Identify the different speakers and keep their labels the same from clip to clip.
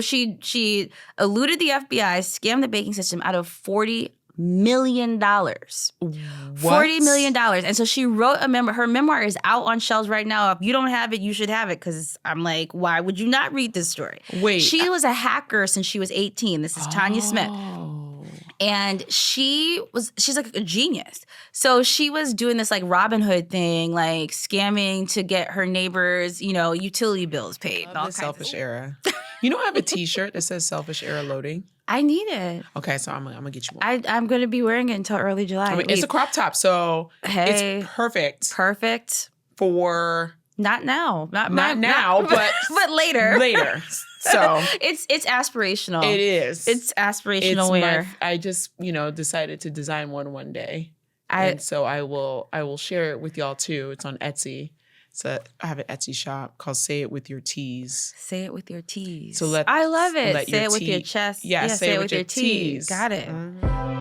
Speaker 1: She eluded the FBI, scammed the banking system out of $40 million. $40 million. And so she wrote a memoir. Her memoir is out on shelves right now. If you don't have it, you should have it, because I'm like, why would you not read this story?
Speaker 2: Wait.
Speaker 1: She was a hacker since she was 18. This is Tanya Smith. And she's like a genius. So she was doing this like Robin Hood thing, like scamming to get her neighbors, utility bills paid.
Speaker 2: I love the selfish era. I have a T-shirt that says "Selfish Era Loading."
Speaker 1: I need it.
Speaker 2: Okay, so I'm gonna get you one.
Speaker 1: I'm gonna be wearing it until early July.
Speaker 2: It's a crop top, so it's perfect.
Speaker 1: Perfect
Speaker 2: for
Speaker 1: not now,
Speaker 2: not now, but
Speaker 1: later.
Speaker 2: Later. So
Speaker 1: it's aspirational.
Speaker 2: It is.
Speaker 1: It's aspirational wear.
Speaker 2: I just decided to design one day, and so I will share it with y'all too. It's on Etsy. So I have an Etsy shop called "Say It With Your Tees."
Speaker 1: Say it with your tees.
Speaker 2: So
Speaker 1: I love it. Say it with your chest.
Speaker 2: Yeah, say it with your tees.
Speaker 1: Got it. Mm-hmm.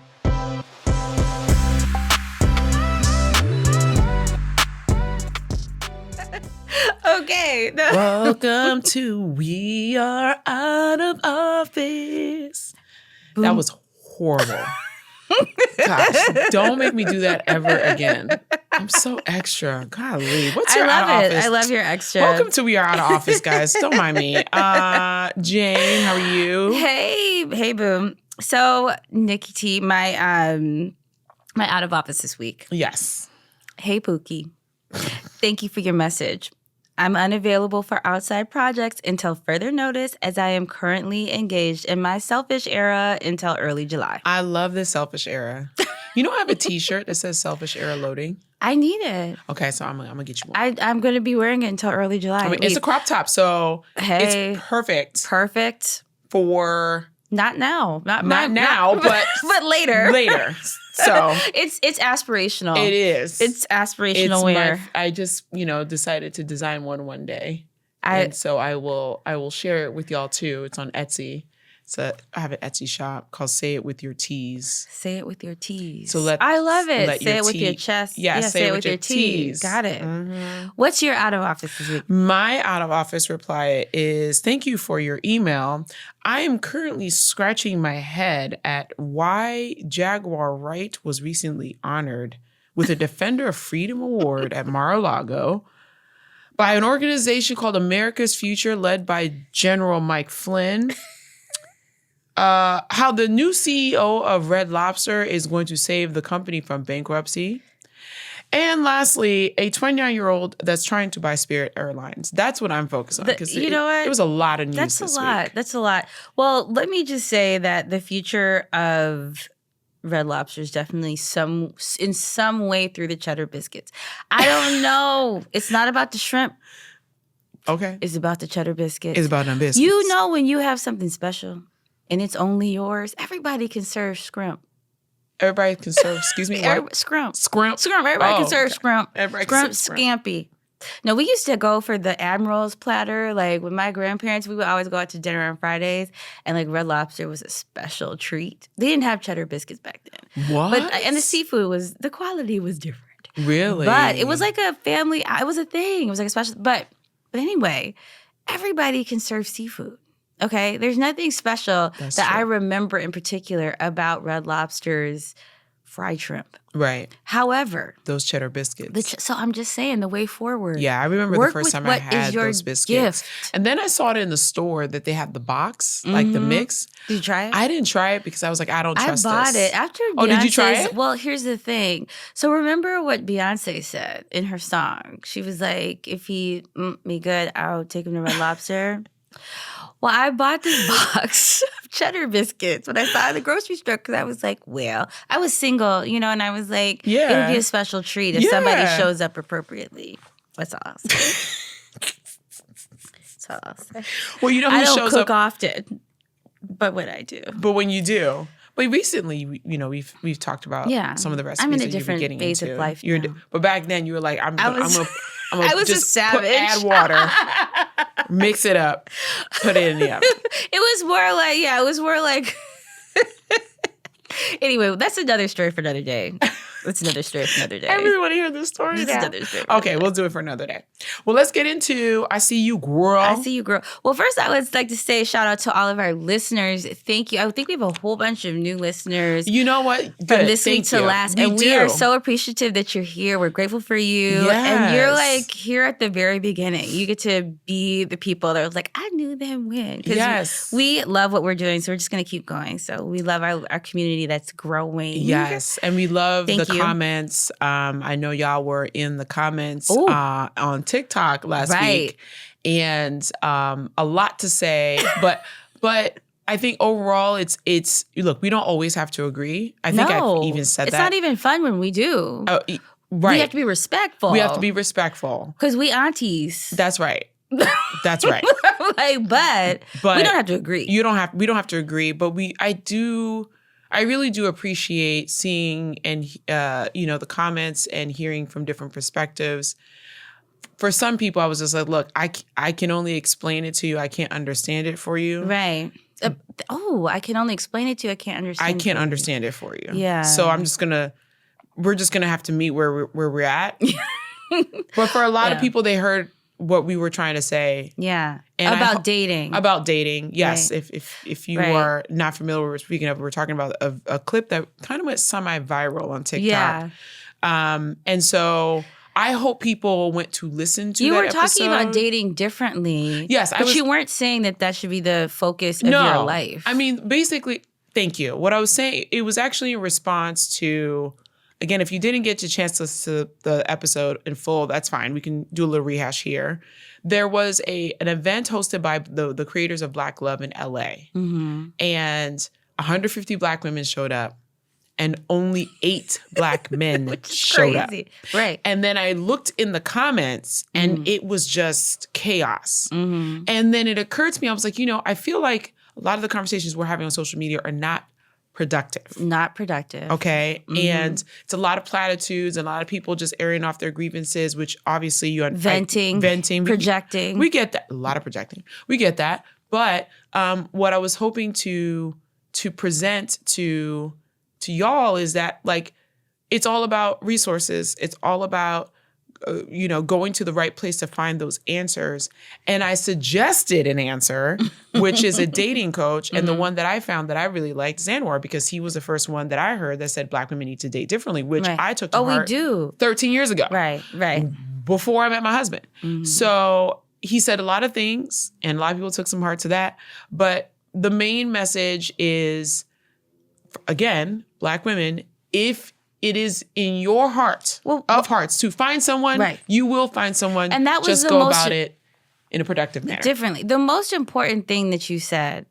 Speaker 1: Okay.
Speaker 2: Welcome to We Are Out of Office. Boom. That was horrible. Gosh, don't make me do that ever again. I'm so extra. Golly. What's your out of office?
Speaker 1: I love your extra.
Speaker 2: Welcome to We Are Out of Office, guys. Don't mind me. Jane, how are you?
Speaker 1: Hey, boom. So, Nikki T, my out of office this week.
Speaker 2: Yes.
Speaker 1: Hey, Pookie. Thank you for your message. I'm unavailable for outside projects until further notice, as I am currently engaged in my selfish era until early July.
Speaker 2: I love this selfish era. I have a T-shirt that says "Selfish Era Loading."
Speaker 1: I need it.
Speaker 2: Okay, so I'm gonna get you one.
Speaker 1: I'm gonna be wearing it until early July.
Speaker 2: It's a crop top, so it's perfect.
Speaker 1: Perfect
Speaker 2: for
Speaker 1: not now,
Speaker 2: not now, but
Speaker 1: later.
Speaker 2: Later. So
Speaker 1: it's aspirational.
Speaker 2: It is.
Speaker 1: It's aspirational wear.
Speaker 2: I just decided to design one day, and so I will share it with y'all too. It's on Etsy. So I have an Etsy shop called "Say It With Your Tees."
Speaker 1: Say it with your tees.
Speaker 2: So
Speaker 1: I love it. Say it with your chest.
Speaker 2: Yeah, say it with your tees.
Speaker 1: Got it.
Speaker 2: Mm-hmm.
Speaker 1: What's your out of office this week?
Speaker 2: My out of office reply is, thank you for your email. I am currently scratching my head at why Jaguar Wright was recently honored with a Defender of Freedom Award at Mar-a-Lago by an organization called America's Future, led by General Mike Flynn. How the new CEO of Red Lobster is going to save the company from bankruptcy. And lastly, a 29-year-old that's trying to buy Spirit Airlines. That's what I'm focused on. Because
Speaker 1: you know what?
Speaker 2: It was a lot of news
Speaker 1: That's
Speaker 2: this
Speaker 1: a lot.
Speaker 2: week.
Speaker 1: That's a lot. Well, let me just say that the future of Red Lobster is definitely in some way through the cheddar biscuits. I don't know. It's not about the shrimp.
Speaker 2: Okay.
Speaker 1: It's about the cheddar biscuits.
Speaker 2: It's about them biscuits.
Speaker 1: You know when you have something special and it's only yours, everybody can serve scrimp.
Speaker 2: Everybody can serve, excuse me, what?
Speaker 1: Scrimp.
Speaker 2: Scrimp?
Speaker 1: Everybody can serve scrimp.
Speaker 2: Everybody can serve
Speaker 1: scampi. No, we used to go for the Admiral's platter. Like with my grandparents, we would always go out to dinner on Fridays, and like Red Lobster was a special treat. They didn't have cheddar biscuits back then.
Speaker 2: What?
Speaker 1: And the seafood the quality was different.
Speaker 2: Really?
Speaker 1: But it was like a family, it was a thing. It was like a special, but anyway, everybody can serve seafood. Okay, there's nothing special I remember in particular about Red Lobster's fried shrimp.
Speaker 2: Right.
Speaker 1: However,
Speaker 2: those cheddar biscuits.
Speaker 1: So I'm just saying, the way forward.
Speaker 2: Yeah, I remember the first time I had those biscuits.
Speaker 1: Gift.
Speaker 2: And then I saw it in the store that they have the box, like the mix.
Speaker 1: Did you try it?
Speaker 2: I didn't try it because I was like, I don't trust this.
Speaker 1: I bought it after Beyonce's.
Speaker 2: Oh, did you try it?
Speaker 1: Well, here's the thing. So remember what Beyonce said in her song? She was like, if he me good, I'll take him to Red Lobster. Well, I bought this box of cheddar biscuits when I saw it in the grocery store because I was like, well, I was single, and I was like, it would be a special treat if somebody shows up appropriately. That's all I'll say. That's all I'll say.
Speaker 2: Well, who
Speaker 1: I don't
Speaker 2: shows
Speaker 1: cook
Speaker 2: up
Speaker 1: often, but when I do.
Speaker 2: But when you do. But recently, we've talked about some of the recipes
Speaker 1: I'm in a
Speaker 2: that
Speaker 1: different
Speaker 2: you've been
Speaker 1: phase
Speaker 2: into.
Speaker 1: of life now.
Speaker 2: But back then, you were like, I'm
Speaker 1: I was
Speaker 2: just
Speaker 1: a savage.
Speaker 2: add water, mix it up, put it in the oven.
Speaker 1: It was more like. Anyway, that's another story for another day. That's another story for another day.
Speaker 2: I really want to hear this story
Speaker 1: That's
Speaker 2: now.
Speaker 1: another story for
Speaker 2: Okay,
Speaker 1: another
Speaker 2: we'll do it for another day. Well, let's get into I See You, Girl.
Speaker 1: I see you, girl. Well, first, I would like to say shout out to all of our listeners. Thank you. I think we have a whole bunch of new listeners.
Speaker 2: You know what? Good.
Speaker 1: From this week
Speaker 2: Thank
Speaker 1: to
Speaker 2: you.
Speaker 1: last. And we are so appreciative that you're here. We're grateful for you.
Speaker 2: Yes.
Speaker 1: And you're like here at the very beginning. You get to be the people that was like, I knew them when.
Speaker 2: Yes.
Speaker 1: We love what we're doing. So we're just going to keep going. So we love our community that's growing.
Speaker 2: Yes. And we love
Speaker 1: Thank
Speaker 2: the
Speaker 1: you.
Speaker 2: comments. I know y'all were in the comments on TikTok last week. And a lot to say. But I think overall it's look, we don't always have to agree. I think I've even said that.
Speaker 1: It's not even fun when we do.
Speaker 2: Oh, right.
Speaker 1: We have to be respectful.
Speaker 2: We have to be respectful.
Speaker 1: Because we aunties.
Speaker 2: That's right. That's right.
Speaker 1: but we don't have to agree.
Speaker 2: We don't have to agree, but I really do appreciate seeing and the comments and hearing from different perspectives. For some people, I was just like, look, I can only explain it to you. I can't understand it for you.
Speaker 1: Right. I can only explain it to you. I can't understand.
Speaker 2: I can't understand it for you.
Speaker 1: Yeah.
Speaker 2: So we're just gonna have to meet where we're at. But for a lot of people, they heard what we were trying to say.
Speaker 1: Yeah.
Speaker 2: And
Speaker 1: about dating.
Speaker 2: About dating. Yes.
Speaker 1: Right.
Speaker 2: If you are not familiar with what we're speaking of, we're talking about a clip that kind of went semi-viral on TikTok.
Speaker 1: Yeah.
Speaker 2: And so I hope people went to listen to
Speaker 1: you
Speaker 2: that
Speaker 1: were talking
Speaker 2: episode.
Speaker 1: about dating differently.
Speaker 2: Yes.
Speaker 1: But you weren't saying that should be the focus of your life.
Speaker 2: I mean, basically, thank you. What I was saying, it was actually in response to, again, if you didn't get a chance to listen to the episode in full, that's fine. We can do a little rehash here. There was an event hosted by the creators of Black Love in LA. Mm-hmm. And 150 Black women showed up. And only 8 Black men showed up.
Speaker 1: Right.
Speaker 2: And then I looked in the comments and it was just chaos. Mm-hmm. And then it occurred to me, I was like, I feel like a lot of the conversations we're having on social media are not productive.
Speaker 1: Not productive.
Speaker 2: Okay. Mm-hmm. And it's a lot of platitudes and a lot of people just airing off their grievances, which obviously you
Speaker 1: venting, projecting.
Speaker 2: We get that. A lot of projecting. We get that. But what I was hoping to present to y'all is that, like, it's all about resources. It's all about, going to the right place to find those answers. And I suggested an answer, which is a dating coach. And the one that I found that I really liked, Zanwar, because he was the first one that I heard that said Black women need to date differently, which I took to heart
Speaker 1: we do.
Speaker 2: 13 years ago.
Speaker 1: Right.
Speaker 2: Before I met my husband. Mm-hmm. So he said a lot of things, and a lot of people took some heart to that. But the main message is, again, Black women, if it is in your heart of hearts to find someone, you will find someone. And that was just go about it in a productive manner.
Speaker 1: Differently. The most important thing that you said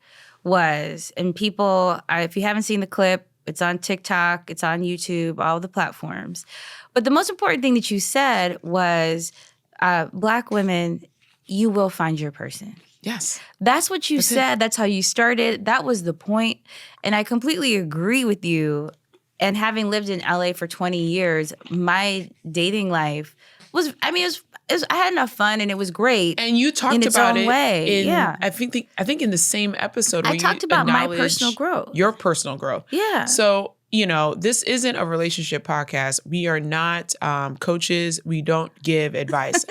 Speaker 1: was, and people, if you haven't seen the clip, it's on TikTok, it's on YouTube, all the platforms. But the most important thing that you said was, Black women, you will find your person.
Speaker 2: Yes.
Speaker 1: That's what you said. That's how you started. That was the point. And I completely agree with you. And having lived in LA for 20 years, my dating life was, I had enough fun and it was great.
Speaker 2: And you talked about it
Speaker 1: way.
Speaker 2: I think in the same episode where
Speaker 1: I talked about my personal growth.
Speaker 2: Your personal growth.
Speaker 1: Yeah.
Speaker 2: So, this isn't a relationship podcast. We are not coaches. We don't give advice.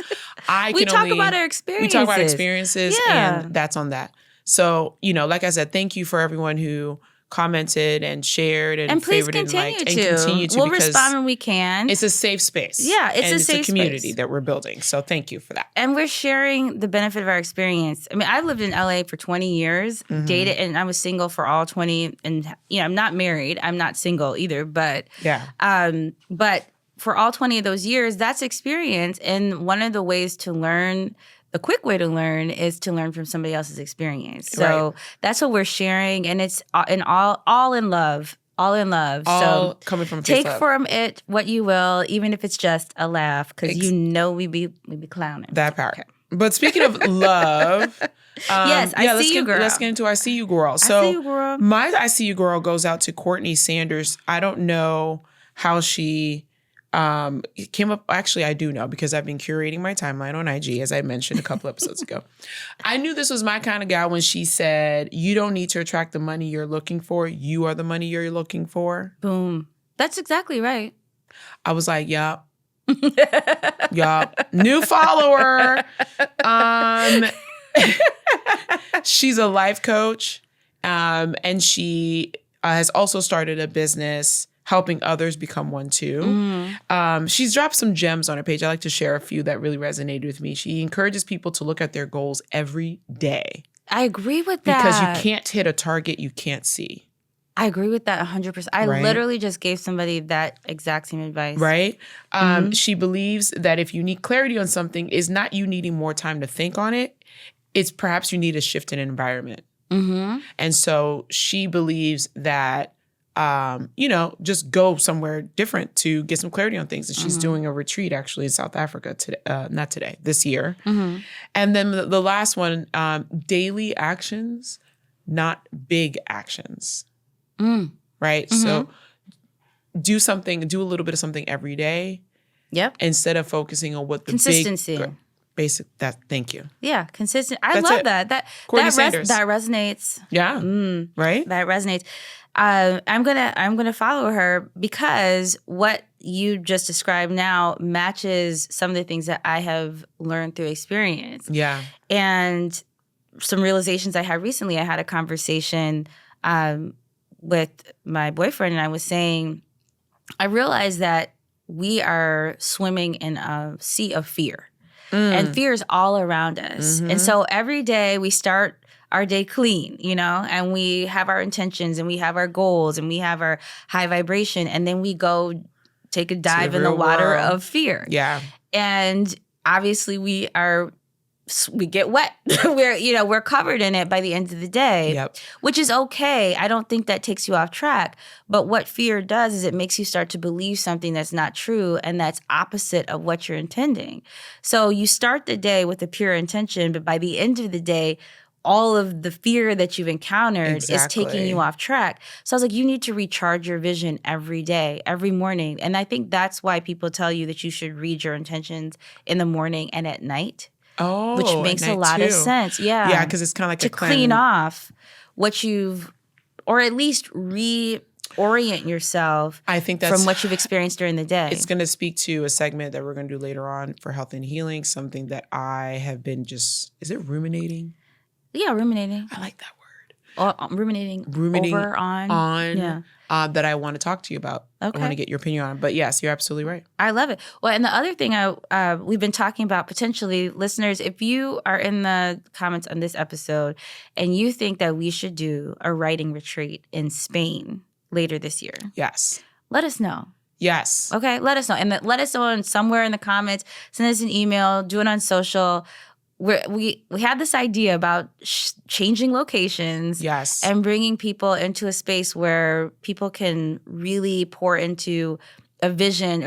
Speaker 1: We talk about our experiences.
Speaker 2: And that's on that. So, like I said, thank you for everyone who commented and shared and
Speaker 1: please
Speaker 2: favorited
Speaker 1: continue
Speaker 2: and liked. And continue to.
Speaker 1: We'll respond when we can.
Speaker 2: It's a safe space.
Speaker 1: Yeah, it's a
Speaker 2: community
Speaker 1: space
Speaker 2: that we're building. So thank you for that.
Speaker 1: And we're sharing the benefit of our experience. I mean, I lived in LA for 20 years, dated, and I was single for all 20. And, I'm not married. I'm not single either. But, but for all 20 of those years, that's experience. And one of the ways to learn, the quick way to learn is to learn from somebody else's experience. So that's what we're sharing. And it's all in love. All in love.
Speaker 2: All
Speaker 1: so
Speaker 2: coming from
Speaker 1: take
Speaker 2: love.
Speaker 1: from it what you will, even if it's just a laugh, because we be clowning.
Speaker 2: That part. Okay. But speaking of love,
Speaker 1: yes, I see you, girl.
Speaker 2: Let's get into I See You, Girl. So
Speaker 1: I see you, girl.
Speaker 2: My I See You, Girl goes out to Courtney Sanders. I don't know how she came up. Actually, I do know because I've been curating my timeline on IG, as I mentioned a couple episodes ago. I knew this was my kind of guy when she said, you don't need to attract the money you're looking for. You are the money you're looking for.
Speaker 1: Boom. That's exactly right.
Speaker 2: I was like, yup. Yup. New follower. She's a life coach. And she has also started a business helping others become one too. She's dropped some gems on her page. I like to share a few that really resonated with me. She encourages people to look at their goals every day.
Speaker 1: I agree with that.
Speaker 2: Because you can't hit a target you can't see.
Speaker 1: I agree with that 100%. I literally just gave somebody that exact same advice.
Speaker 2: Right? She believes that if you need clarity on something, it's not you needing more time to think on it. It's perhaps you need a shift in environment. And so she believes that, just go somewhere different to get some clarity on things. And she's doing a retreat actually in South Africa today, this year. And then the last one, daily actions, not big actions. Right? So do a little bit of something every day.
Speaker 1: Yep.
Speaker 2: Instead of focusing on what the
Speaker 1: consistency.
Speaker 2: Thank you.
Speaker 1: Yeah, consistent. I love that. That resonates.
Speaker 2: Yeah. Right?
Speaker 1: That resonates. I'm gonna follow her because what you just described now matches some of the things that I have learned through experience.
Speaker 2: Yeah.
Speaker 1: And some realizations I had recently. I had a conversation with my boyfriend, and I was saying, I realized that we are swimming in a sea of fear. And fear is all around us. And so every day we start our day clean, and we have our intentions and we have our goals and we have our high vibration. And then we go take a dive in the water of fear.
Speaker 2: Yeah.
Speaker 1: And obviously we get wet. we're covered in it by the end of the day, which is okay. I don't think that takes you off track. But what fear does is it makes you start to believe something that's not true and that's opposite of what you're intending. So you start the day with a pure intention, but by the end of the day, all of the fear that you've encountered is taking you off track. So I was like, you need to recharge your vision every day, every morning. And I think that's why people tell you that you should read your intentions in the morning and at night.
Speaker 2: Oh,
Speaker 1: which makes a lot of sense. Yeah.
Speaker 2: Yeah, because it's kind of like
Speaker 1: to clean off what you've, or at least reorient yourself from what you've experienced during the day.
Speaker 2: It's going to speak to a segment that we're going to do later on for health and healing, something that I have been is it ruminating?
Speaker 1: Yeah, ruminating.
Speaker 2: I like that word.
Speaker 1: Ruminating over on. Yeah.
Speaker 2: That I want to talk to you about.
Speaker 1: Okay.
Speaker 2: I want to get your opinion on. But yes, you're absolutely right.
Speaker 1: I love it. Well, and the other thing we've been talking about potentially, listeners, if you are in the comments on this episode and you think that we should do a writing retreat in Spain later this year.
Speaker 2: Yes.
Speaker 1: Let us know.
Speaker 2: Yes.
Speaker 1: Okay, let us know. And let us know somewhere in the comments. Send us an email. Do it on social. We had this idea about changing locations, and bringing people into a space where people can really pour into a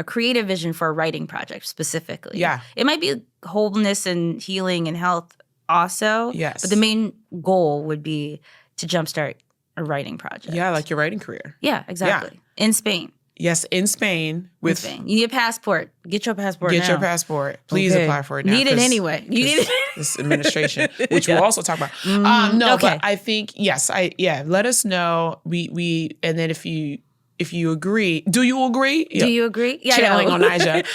Speaker 1: creative vision for a writing project specifically.
Speaker 2: Yeah,
Speaker 1: it might be wholeness and healing and health also.
Speaker 2: Yes,
Speaker 1: but the main goal would be to jumpstart a writing project.
Speaker 2: Yeah, like your writing career.
Speaker 1: Yeah, exactly. Yeah. In Spain.
Speaker 2: Yes, in Spain.
Speaker 1: You need a passport. Get your passport now.
Speaker 2: Get your passport. Please apply for it now.
Speaker 1: Need it anyway. You need it.
Speaker 2: This administration, which we'll also talk about. But I think, let us know. We and then if you agree, do you agree?
Speaker 1: Do you agree?
Speaker 2: Yeah, channeling on Nija.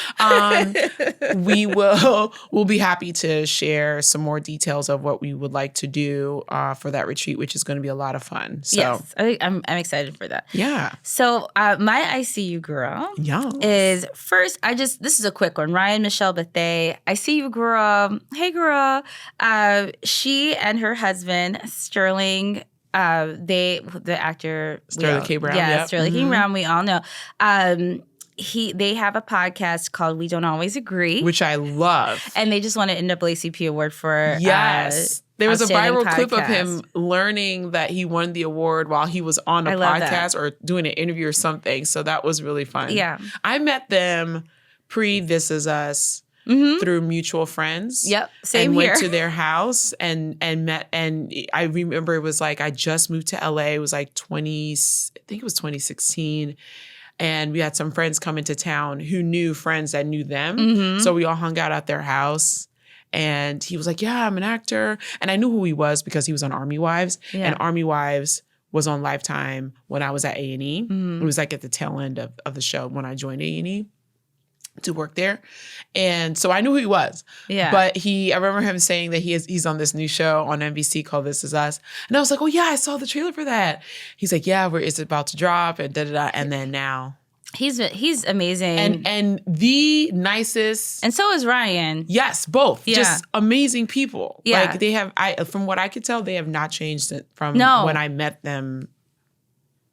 Speaker 2: We'll be happy to share some more details of what we would like to do for that retreat, which is going to be a lot of fun. So
Speaker 1: yes, I'm excited for that.
Speaker 2: Yeah.
Speaker 1: So my I See You Girl is first. This is a quick one. Ryan Michelle Bathe. I see you, girl. Hey, girl. She and her husband Sterling. The actor
Speaker 2: Sterling K. Brown.
Speaker 1: Yeah, Sterling K. Brown. We all know. They have a podcast called We Don't Always Agree,
Speaker 2: which I love,
Speaker 1: and they just won an NAACP award for
Speaker 2: there was a viral
Speaker 1: podcast.
Speaker 2: clip of him learning that he won the award while he was on a podcast or doing an interview or something. So that was really fun.
Speaker 1: Yeah,
Speaker 2: I met them pre This Is Us. Through mutual friends.
Speaker 1: Yep, same
Speaker 2: and
Speaker 1: here.
Speaker 2: Went to their house and met. And I remember it was like I just moved to LA. It was like 2016. And we had some friends come into town who knew friends that knew them. So we all hung out at their house. And he was like, yeah, I'm an actor. And I knew who he was because he was on Army Wives. Yeah. And Army Wives was on Lifetime when I was at A&E.
Speaker 1: Mm-hmm.
Speaker 2: It was like at the tail end of the show when I joined A&E to work there. And so I knew who he was.
Speaker 1: Yeah.
Speaker 2: But I remember him saying that he's on this new show on NBC called This Is Us. And I was like, oh yeah, I saw the trailer for that. He's like, yeah, it's about to drop and da-da-da. And then now.
Speaker 1: He's amazing.
Speaker 2: And the nicest.
Speaker 1: And so is Ryan.
Speaker 2: Yes, both.
Speaker 1: Yeah.
Speaker 2: Just amazing people.
Speaker 1: Yeah.
Speaker 2: Like they have, from what I could tell, they have not changed from when I met them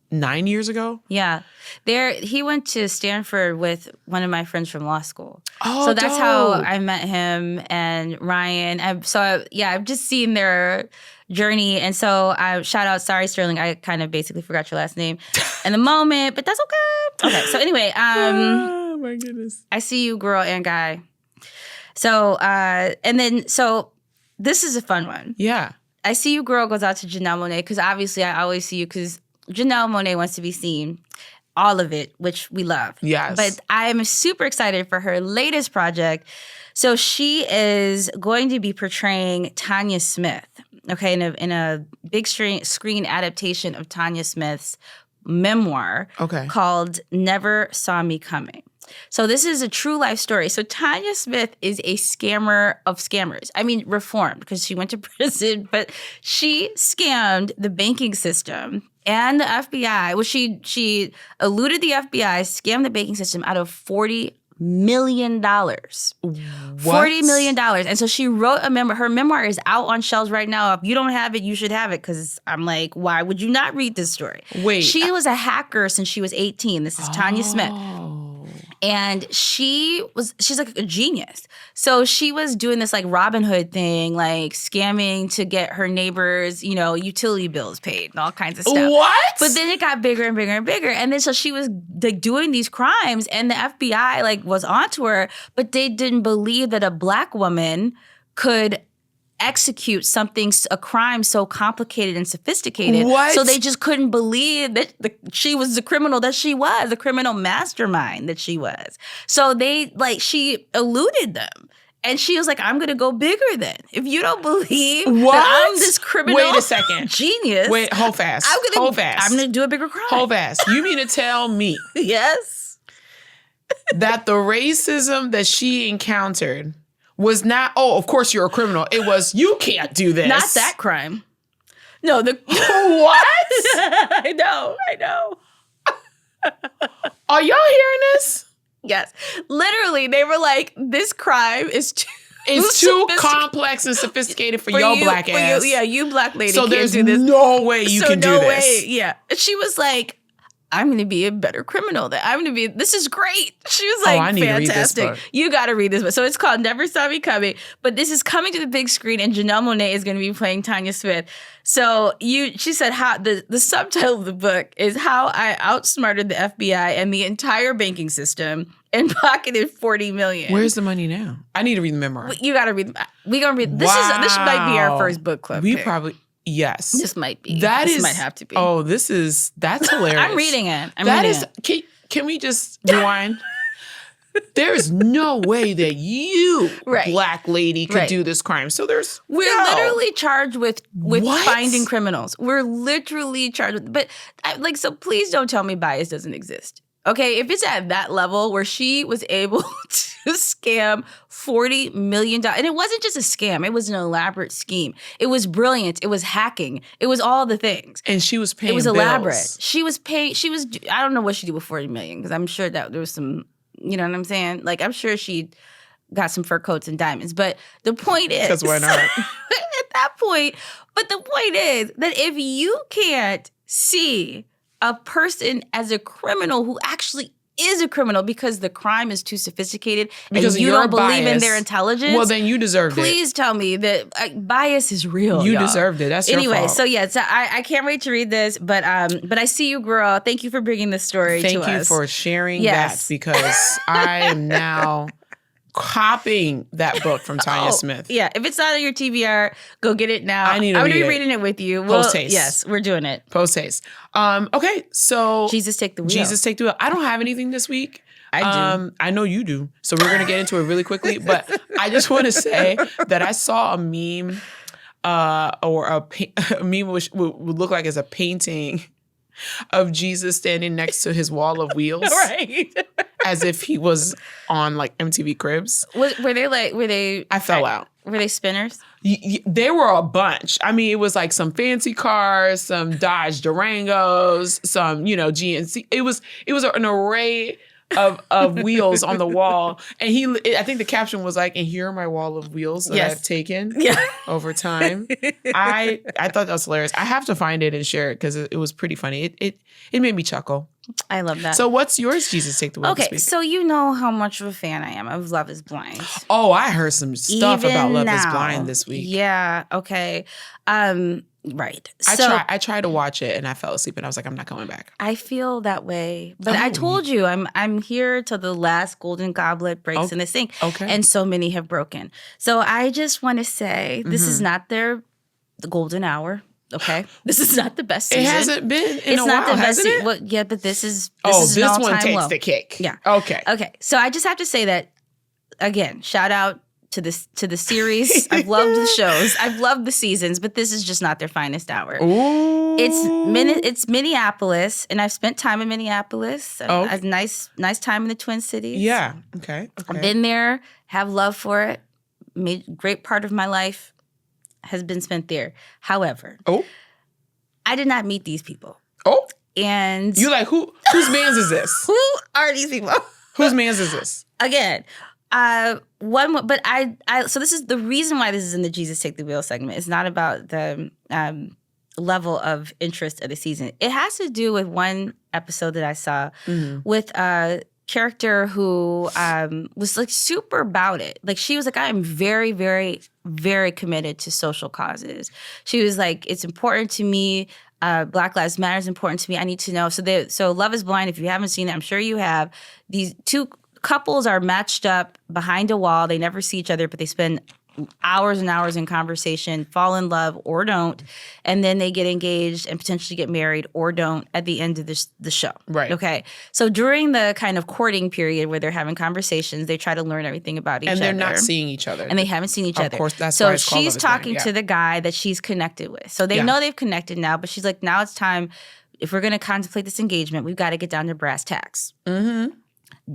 Speaker 2: 9 years ago.
Speaker 1: Yeah. He went to Stanford with one of my friends from law school.
Speaker 2: Oh,
Speaker 1: so that's
Speaker 2: dope.
Speaker 1: how I met him and Ryan. I've just seen their journey. And so shout out, sorry, Sterling. I kind of basically forgot your last name in the moment, but that's okay. Okay. So anyway,
Speaker 2: oh my goodness.
Speaker 1: I see you, girl and guy. So, so this is a fun one.
Speaker 2: Yeah.
Speaker 1: I see you, girl goes out to Janelle Monáe because obviously I always see you because Janelle Monáe wants to be seen. All of it, which we love.
Speaker 2: Yes.
Speaker 1: But I'm super excited for her latest project. So she is going to be portraying Tanya Smith, okay, in a big screen adaptation of Tanya Smith's memoir called Never Saw Me Coming. So this is a true life story. So Tanya Smith is a scammer of scammers. I mean, reformed because she went to prison, but she scammed the banking system and the FBI. Well, she eluded the FBI, scammed the banking system out of $40 million. $40 million. And so she wrote a memoir. Her memoir is out on shelves right now. If you don't have it, you should have it because I'm like, why would you not read this story?
Speaker 2: Wait.
Speaker 1: She was a hacker since she was 18. This is Tanya Smith. And she's like a genius. So she was doing this like Robin Hood thing, like scamming to get her neighbors, utility bills paid and all kinds of stuff.
Speaker 2: What?
Speaker 1: But then it got bigger and bigger and bigger. And then so she was like doing these crimes and the FBI like was onto her, but they didn't believe that a Black woman could execute a crime so complicated and sophisticated.
Speaker 2: What?
Speaker 1: So they just couldn't believe that she was the criminal that she was, the criminal mastermind that she was. So she eluded them. And she was like, I'm going to go bigger then. If you don't believe that I'm this criminal
Speaker 2: Wait a second.
Speaker 1: Genius.
Speaker 2: Hold fast.
Speaker 1: I'm going to do a bigger crime.
Speaker 2: Hold fast. You mean to tell me
Speaker 1: yes,
Speaker 2: that the racism that she encountered was not, of course you're a criminal. It was, you can't do this.
Speaker 1: not that crime. No,
Speaker 2: What?
Speaker 1: I know.
Speaker 2: Are y'all hearing this?
Speaker 1: Yes. Literally, they were like, this crime is
Speaker 2: too complex and sophisticated for your Black ass.
Speaker 1: You Black lady
Speaker 2: so
Speaker 1: can't
Speaker 2: there's
Speaker 1: do this.
Speaker 2: no way you can do this.
Speaker 1: Way. Yeah. She was like, I'm going to be a better criminal. This is great. She was like,
Speaker 2: I need
Speaker 1: fantastic.
Speaker 2: to read this book.
Speaker 1: You got to read this book. So it's called Never Saw Me Coming, but this is coming to the big screen and Janelle Monáe is going to be playing Tanya Smith. So she said how the subtitle of the book is How I Outsmarted the FBI and the Entire Banking System and Pocketed $40 million.
Speaker 2: Where's the money now? I need to read the memoir.
Speaker 1: You got to read. We going to read. This might be our first book club.
Speaker 2: We
Speaker 1: pick.
Speaker 2: probably. Yes.
Speaker 1: This might be.
Speaker 2: This
Speaker 1: might have to be.
Speaker 2: Oh, that's hilarious.
Speaker 1: I'm reading it.
Speaker 2: Can we just rewind? There's no way that you, Black lady, could do this crime. So
Speaker 1: we're literally charged with finding criminals. We're literally charged with, but so please don't tell me bias doesn't exist. Okay, if it's at that level where she was able to scam $40 million, and it wasn't just a scam, it was an elaborate scheme. It was brilliant. It was hacking. It was all the things.
Speaker 2: And she was paying
Speaker 1: It was
Speaker 2: bills.
Speaker 1: elaborate. I don't know what she did with $40 million because I'm sure that there was some, you know what I'm saying? Like, I'm sure she got some fur coats and diamonds. But the point is.
Speaker 2: Because why not?
Speaker 1: At that point. But the point is that if you can't see a person as a criminal who actually is a criminal because the crime is too sophisticated and you don't believe in their intelligence.
Speaker 2: Well, then you deserved it.
Speaker 1: Please tell me that bias is real.
Speaker 2: You
Speaker 1: y'all.
Speaker 2: deserved it. That's your fault.
Speaker 1: So I I can't wait to read this, but I see you, girl. Thank you for bringing this story to us.
Speaker 2: Thank you for sharing that because I am now copying that book from Tanya Smith.
Speaker 1: Yeah, if it's not on your TBR, go get it now.
Speaker 2: I'm going
Speaker 1: to be reading it with you.
Speaker 2: Post-haste.
Speaker 1: Yes, we're doing it.
Speaker 2: Post-haste. Okay, so
Speaker 1: Jesus Take the Wheel.
Speaker 2: I don't have anything this week.
Speaker 1: I do.
Speaker 2: I know you do. So we're going to get into it really quickly. But I just want to say that I saw a meme or a meme would look like as a painting of Jesus standing next to his wall of wheels,
Speaker 1: Right.
Speaker 2: as if he was on like MTV Cribs.
Speaker 1: Were they?
Speaker 2: I fell out.
Speaker 1: Were they spinners?
Speaker 2: There were a bunch. I mean, it was like some fancy cars, some Dodge Durangos, some GNC. It was an array of wheels on the wall, and I think the caption was like, "And here are my wall of wheels that I've taken over time." I thought that was hilarious. I have to find it and share it because it was pretty funny. It made me chuckle.
Speaker 1: I love that.
Speaker 2: So what's yours, Jesus Take the Wheel?
Speaker 1: Okay, so you know how much of a fan I am of Love is Blind.
Speaker 2: Oh, I heard some stuff about Love is Blind this week.
Speaker 1: Yeah, okay. Right.
Speaker 2: I tried to watch it and I fell asleep and I was like, I'm not coming back.
Speaker 1: I feel that way. But I told you, I'm here till the last golden goblet breaks in the sink.
Speaker 2: Okay.
Speaker 1: And so many have broken. So I just want to say this is not the golden hour. Okay. This is not the best season.
Speaker 2: It hasn't been in a while,
Speaker 1: not the best
Speaker 2: hasn't it?
Speaker 1: Well, yeah, but this is
Speaker 2: this
Speaker 1: an
Speaker 2: one
Speaker 1: all-time
Speaker 2: takes
Speaker 1: low.
Speaker 2: the cake.
Speaker 1: Yeah.
Speaker 2: Okay.
Speaker 1: Okay. So I just have to say that again, shout out to the series. I've loved the shows. I've loved the seasons, but this is just not their finest hour.
Speaker 2: Ooh.
Speaker 1: It's Minneapolis, and I've spent time in Minneapolis. A nice time in the Twin Cities.
Speaker 2: Yeah. Okay.
Speaker 1: I've been there, have love for it. Great part of my life has been spent there. However, I did not meet these people. And
Speaker 2: you like whose man's is this?
Speaker 1: Who are these people?
Speaker 2: Whose man's is this?
Speaker 1: Again, so this is the reason why this is in the Jesus Take the Wheel segment. It's not about the level of interest of the season. It has to do with one episode that I saw with a character who was like super about it. Like she was like, I am very, very, very committed to social causes. She was like, it's important to me. Black Lives Matter is important to me. I need to know. So Love is Blind, if you haven't seen it, I'm sure you have. These two couples are matched up behind a wall. They never see each other, but they spend hours and hours in conversation, fall in love or don't, and then they get engaged and potentially get married or don't at the end of the show.
Speaker 2: Right.
Speaker 1: Okay. So during the kind of courting period where they're having conversations, they try to learn everything about each other.
Speaker 2: And they're not seeing each other.
Speaker 1: And they haven't seen each other.
Speaker 2: Of course, that's
Speaker 1: so
Speaker 2: why it's called
Speaker 1: she's
Speaker 2: Love is Blind.
Speaker 1: talking to the guy that she's connected with. So they know they've connected now, but she's like, now it's time. If we're going to contemplate this engagement, we've got to get down to brass tacks. Mm-hmm.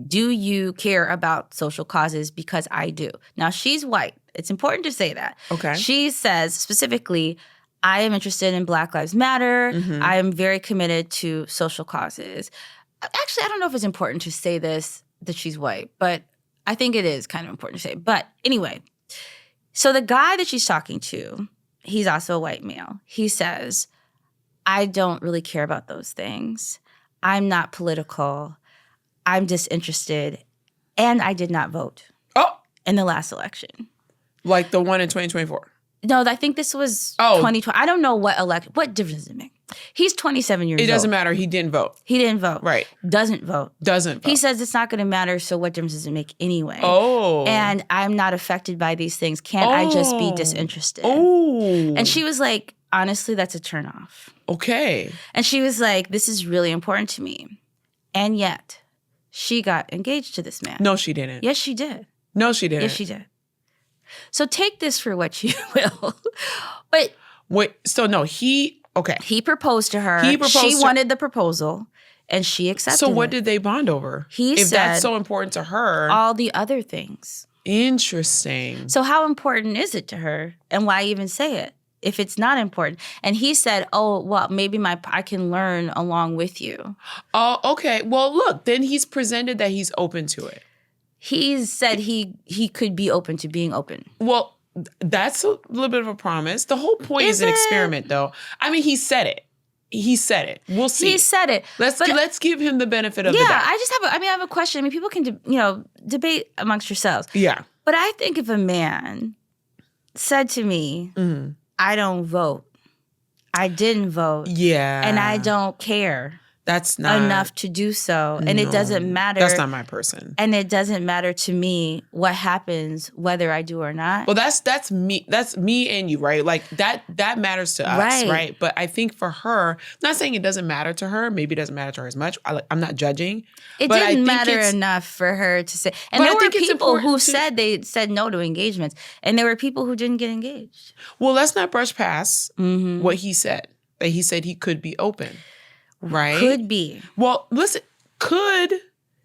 Speaker 1: Do you care about social causes? Because I do. Now, she's white. It's important to say that.
Speaker 2: Okay.
Speaker 1: She says specifically, I am interested in Black Lives Matter. Mm-hmm. I am very committed to social causes. Actually, I don't know if it's important to say this, that she's white, but I think it is kind of important to say. But anyway, so the guy that she's talking to, he's also a white male. He says, I don't really care about those things. I'm not political. I'm disinterested, and I did not vote in the last election.
Speaker 2: Like the one in 2024?
Speaker 1: No, I think this was 2020. I don't know what election. What difference does it make? He's 27 years old.
Speaker 2: It doesn't matter. He didn't vote.
Speaker 1: He didn't vote.
Speaker 2: Right.
Speaker 1: Doesn't vote.
Speaker 2: He
Speaker 1: says it's not going to matter, so what difference does it make anyway?
Speaker 2: Oh.
Speaker 1: And I'm not affected by these things. Can't I just be disinterested?
Speaker 2: Oh.
Speaker 1: And she was like, honestly, that's a turnoff.
Speaker 2: Okay.
Speaker 1: And she was like, this is really important to me. And yet, she got engaged to this man.
Speaker 2: No, she didn't.
Speaker 1: Yes, she did.
Speaker 2: No, she didn't.
Speaker 1: Yes, she did. So take this for what you will. But
Speaker 2: wait, so no, he
Speaker 1: proposed to her. She wanted the proposal, and she accepted
Speaker 2: So what
Speaker 1: it.
Speaker 2: did they bond over?
Speaker 1: He
Speaker 2: if
Speaker 1: said
Speaker 2: that's so important to her.
Speaker 1: All the other things.
Speaker 2: Interesting.
Speaker 1: So how important is it to her, and why even say it if it's not important? And he said, oh, well, maybe I can learn along with you.
Speaker 2: Oh, okay. Well, look, then he's presented that he's open to it.
Speaker 1: He said he could be open to being open.
Speaker 2: Well, that's a little bit of a promise. The whole point is an experiment, though. I mean, he said it. We'll see.
Speaker 1: He said it.
Speaker 2: Let's give him the benefit of the doubt.
Speaker 1: Yeah, I have a question. I mean, people can debate amongst yourselves.
Speaker 2: Yeah.
Speaker 1: But I think if a man said to me, I don't vote. I didn't vote.
Speaker 2: Yeah.
Speaker 1: And I don't care.
Speaker 2: That's not
Speaker 1: enough to do so. And it doesn't matter.
Speaker 2: That's not my person.
Speaker 1: And it doesn't matter to me what happens, whether I do or not.
Speaker 2: Well, that's me. That's me and you, right? Like that matters to us, right? But I think for her, I'm not saying it doesn't matter to her. Maybe it doesn't matter to her as much. I'm not judging.
Speaker 1: It didn't matter enough for her to say. And there were people who said they said no to engagements. And there were people who didn't get engaged.
Speaker 2: Well, let's not brush past what he said. That he said he could be open. Right?
Speaker 1: Could be.
Speaker 2: Well, listen,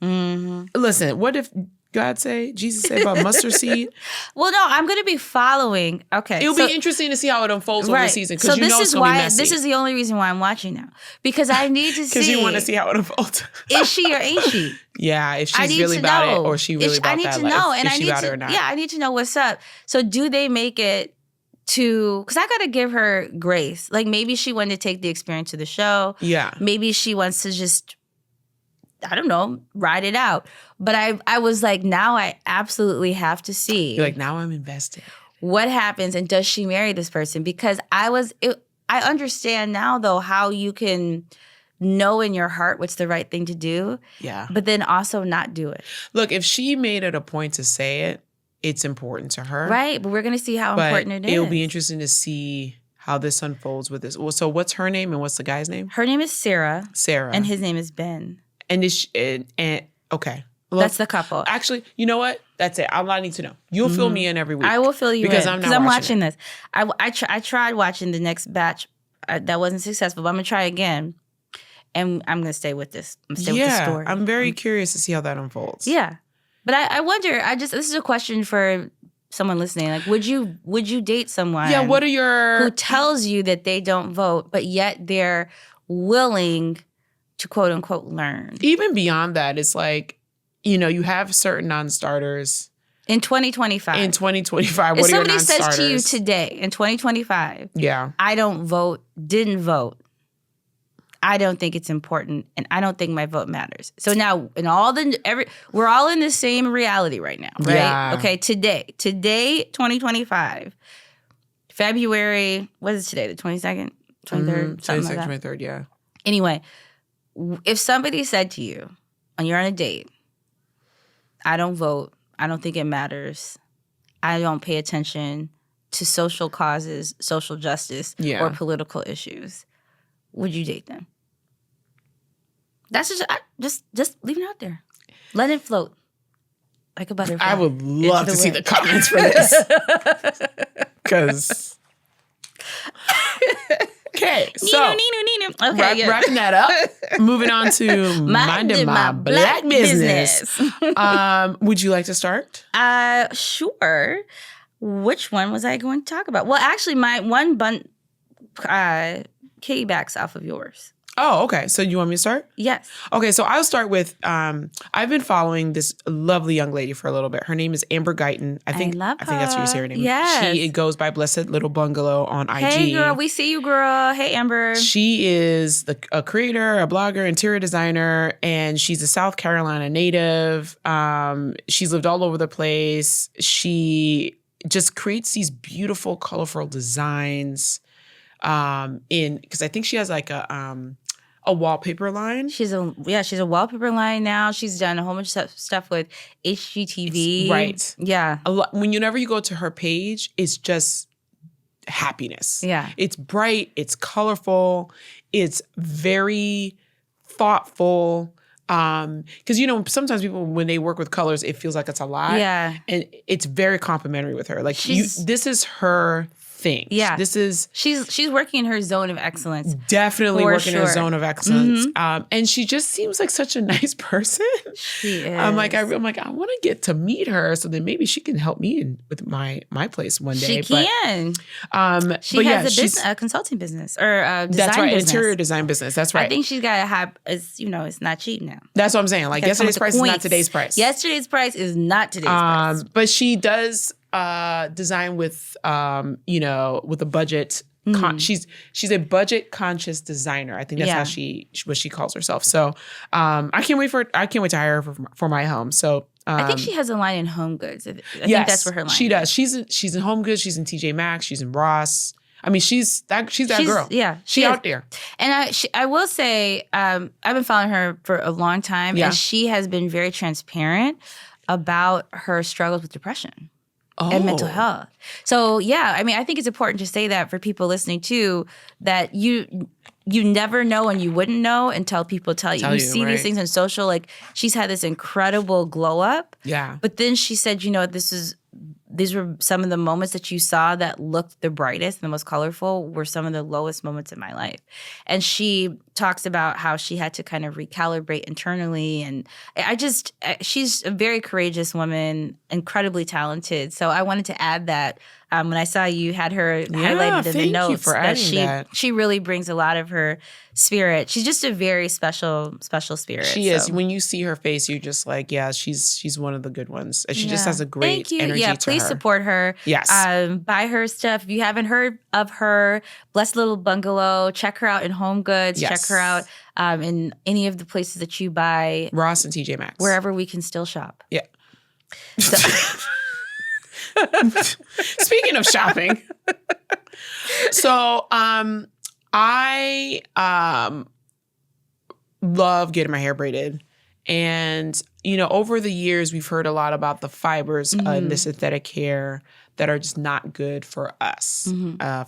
Speaker 2: listen, what if God say, Jesus say about mustard seed?
Speaker 1: Well, no, I'm going to be following. Okay.
Speaker 2: It'll be interesting to see how it unfolds over the season. Because you know it's going to be messy.
Speaker 1: This is the only reason why I'm watching now. Because I need to see.
Speaker 2: Because you want to see how it unfolds.
Speaker 1: Is she or ain't she?
Speaker 2: Yeah, if she's really about it or she really about that life. I need to know. And I need to, or not.
Speaker 1: Yeah, I need to know what's up. So do they make it to, because I got to give her grace. Like maybe she wanted to take the experience of the show.
Speaker 2: Yeah.
Speaker 1: Maybe she wants to just, I don't know, ride it out. But I was like, now I absolutely have to see.
Speaker 2: You're like, now I'm invested.
Speaker 1: What happens and does she marry this person? Because I understand now though how you can know in your heart what's the right thing to do.
Speaker 2: Yeah.
Speaker 1: But then also not do it.
Speaker 2: Look, if she made it a point to say it, it's important to her.
Speaker 1: Right, but we're going to see how important it is.
Speaker 2: It'll be interesting to see how this unfolds with this. Well, so what's her name and what's the guy's name?
Speaker 1: Her name is Sara.
Speaker 2: Sara.
Speaker 1: And his name is Ben.
Speaker 2: And okay. Well,
Speaker 1: that's the couple.
Speaker 2: Actually, you know what? That's it. I need to know. You'll fill me in every week.
Speaker 1: I will fill you in.
Speaker 2: Because I'm
Speaker 1: watching this. I tried watching the next batch. That wasn't successful, but I'm going to try again. And I'm going to stay with this. I'm stay with the story.
Speaker 2: I'm very curious to see how that unfolds.
Speaker 1: Yeah. But I wonder, this is a question for someone listening. Like, would you date someone who tells you that they don't vote, but yet they're willing to quote unquote learn?
Speaker 2: Even beyond that, it's like, you have certain non-starters.
Speaker 1: In 2025.
Speaker 2: In 2025,
Speaker 1: if
Speaker 2: what are your non-starters?
Speaker 1: If somebody says to you today, in 2025,
Speaker 2: yeah,
Speaker 1: I don't vote, didn't vote, I don't think it's important, and I don't think my vote matters. So now, we're all in the same reality right now, right?
Speaker 2: Yeah.
Speaker 1: Okay, today, 2025, February, what is today, the 22nd, 23rd? Something like that.
Speaker 2: 23rd, yeah.
Speaker 1: Anyway, if somebody said to you, and you're on a date, I don't vote, I don't think it matters, I don't pay attention to social causes, social justice, or political issues, would you date them? That's just leave it out there. Let it float like a butterfly.
Speaker 2: I would love to see the comments for this. Because okay, so
Speaker 1: okay,
Speaker 2: wrapping that up, moving on to minding my black business. Would you like to start?
Speaker 1: Sure. Which one was I going to talk about? Well, actually, my one piggybacks off of yours.
Speaker 2: Oh, okay. So you want me to start?
Speaker 1: Yes.
Speaker 2: Okay, so I'll start with, I've been following this lovely young lady for a little bit. Her name is Amber Guyton. I think that's how you say her name.
Speaker 1: Yes.
Speaker 2: She goes by Blessed Little Bungalow on IG.
Speaker 1: Hey, girl. We see you, girl. Hey, Amber.
Speaker 2: She is a creator, a blogger, interior designer, and she's a South Carolina native. She's lived all over the place. She just creates these beautiful, colorful designs. Because I think she has like a wallpaper line.
Speaker 1: She's a wallpaper line now. She's done a whole bunch of stuff with HGTV.
Speaker 2: Right.
Speaker 1: Yeah.
Speaker 2: Whenever you go to her page, it's just happiness.
Speaker 1: Yeah.
Speaker 2: It's bright. It's colorful. It's very thoughtful. Because, sometimes people, when they work with colors, it feels like it's a lot.
Speaker 1: Yeah.
Speaker 2: And it's very complimentary with her. Like, this is her thing.
Speaker 1: Yeah.
Speaker 2: She's
Speaker 1: working in her zone of excellence.
Speaker 2: Definitely working in her zone of excellence. Mm-hmm. And she just seems like such a nice person.
Speaker 1: She is.
Speaker 2: I'm like, I want to get to meet her so then maybe she can help me with my place one day.
Speaker 1: She can. She has a consulting business or a design
Speaker 2: that's right,
Speaker 1: business.
Speaker 2: Interior design business. That's right.
Speaker 1: I think she's got it's not cheap now.
Speaker 2: That's what I'm saying. Like yesterday's price is not today's price.
Speaker 1: Yesterday's price is not today's price.
Speaker 2: But she does design with with a budget. She's a budget conscious designer. I think that's how what she calls herself. So I can't wait to hire her for my home. So
Speaker 1: I think she has a line in Home Goods. I think that's where her line.
Speaker 2: She does. She's in Home Goods. She's in TJ Maxx. She's in Ross. I mean, she's that girl.
Speaker 1: Yeah,
Speaker 2: she out there.
Speaker 1: And I will say, I've been following her for a long time, and she has been very transparent about her struggles with depression and mental health. So yeah, I mean, I think it's important to say that for people listening too, that you never know and you wouldn't know until people tell you. You see these things on social, like she's had this incredible glow up.
Speaker 2: Yeah.
Speaker 1: But then she said, these were some of the moments that you saw that looked the brightest and the most colorful were some of the lowest moments in my life. And she talks about how she had to kind of recalibrate internally. And she's a very courageous woman, incredibly talented. So I wanted to add that when I saw you had her highlighted in the notes, that she really brings a lot of her spirit. She's just a very special spirit.
Speaker 2: She is. When you see her face, you're just like, yeah, she's one of the good ones. And she just has a great energy to her.
Speaker 1: Please support her.
Speaker 2: Yes.
Speaker 1: Buy her stuff. If you haven't heard of her, Blessed Little Bungalow, check her out in Home Goods.
Speaker 2: Yes.
Speaker 1: Check her out in any of the places that you buy.
Speaker 2: Ross and TJ Maxx.
Speaker 1: Wherever we can still shop.
Speaker 2: Yeah. Speaking of shopping. So I love getting my hair braided. And, over the years, we've heard a lot about the fibers in the synthetic hair that are just not good for us,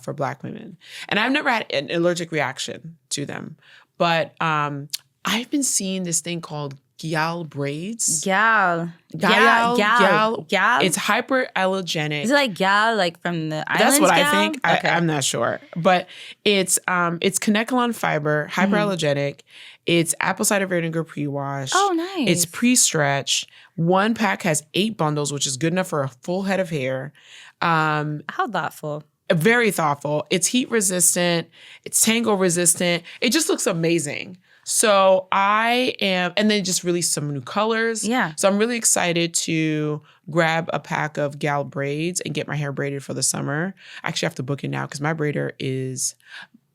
Speaker 2: for Black women. And I've never had an allergic reaction to them. But I've been seeing this thing called gal braids. Gal. It's hypoallergenic.
Speaker 1: Is it like gal, like from the islands?
Speaker 2: That's what
Speaker 1: gal?
Speaker 2: I think. Okay. I'm not sure. But it's Kanekalon fiber, hypoallergenic. It's apple cider vinegar pre-wash.
Speaker 1: Oh, nice.
Speaker 2: It's pre-stretch. One pack has 8 bundles, which is good enough for a full head of hair.
Speaker 1: How thoughtful.
Speaker 2: Very thoughtful. It's heat resistant. It's tangle resistant. It just looks amazing. So and then just released some new colors.
Speaker 1: Yeah.
Speaker 2: So I'm really excited to grab a pack of gal braids and get my hair braided for the summer. I actually have to book it now because my braider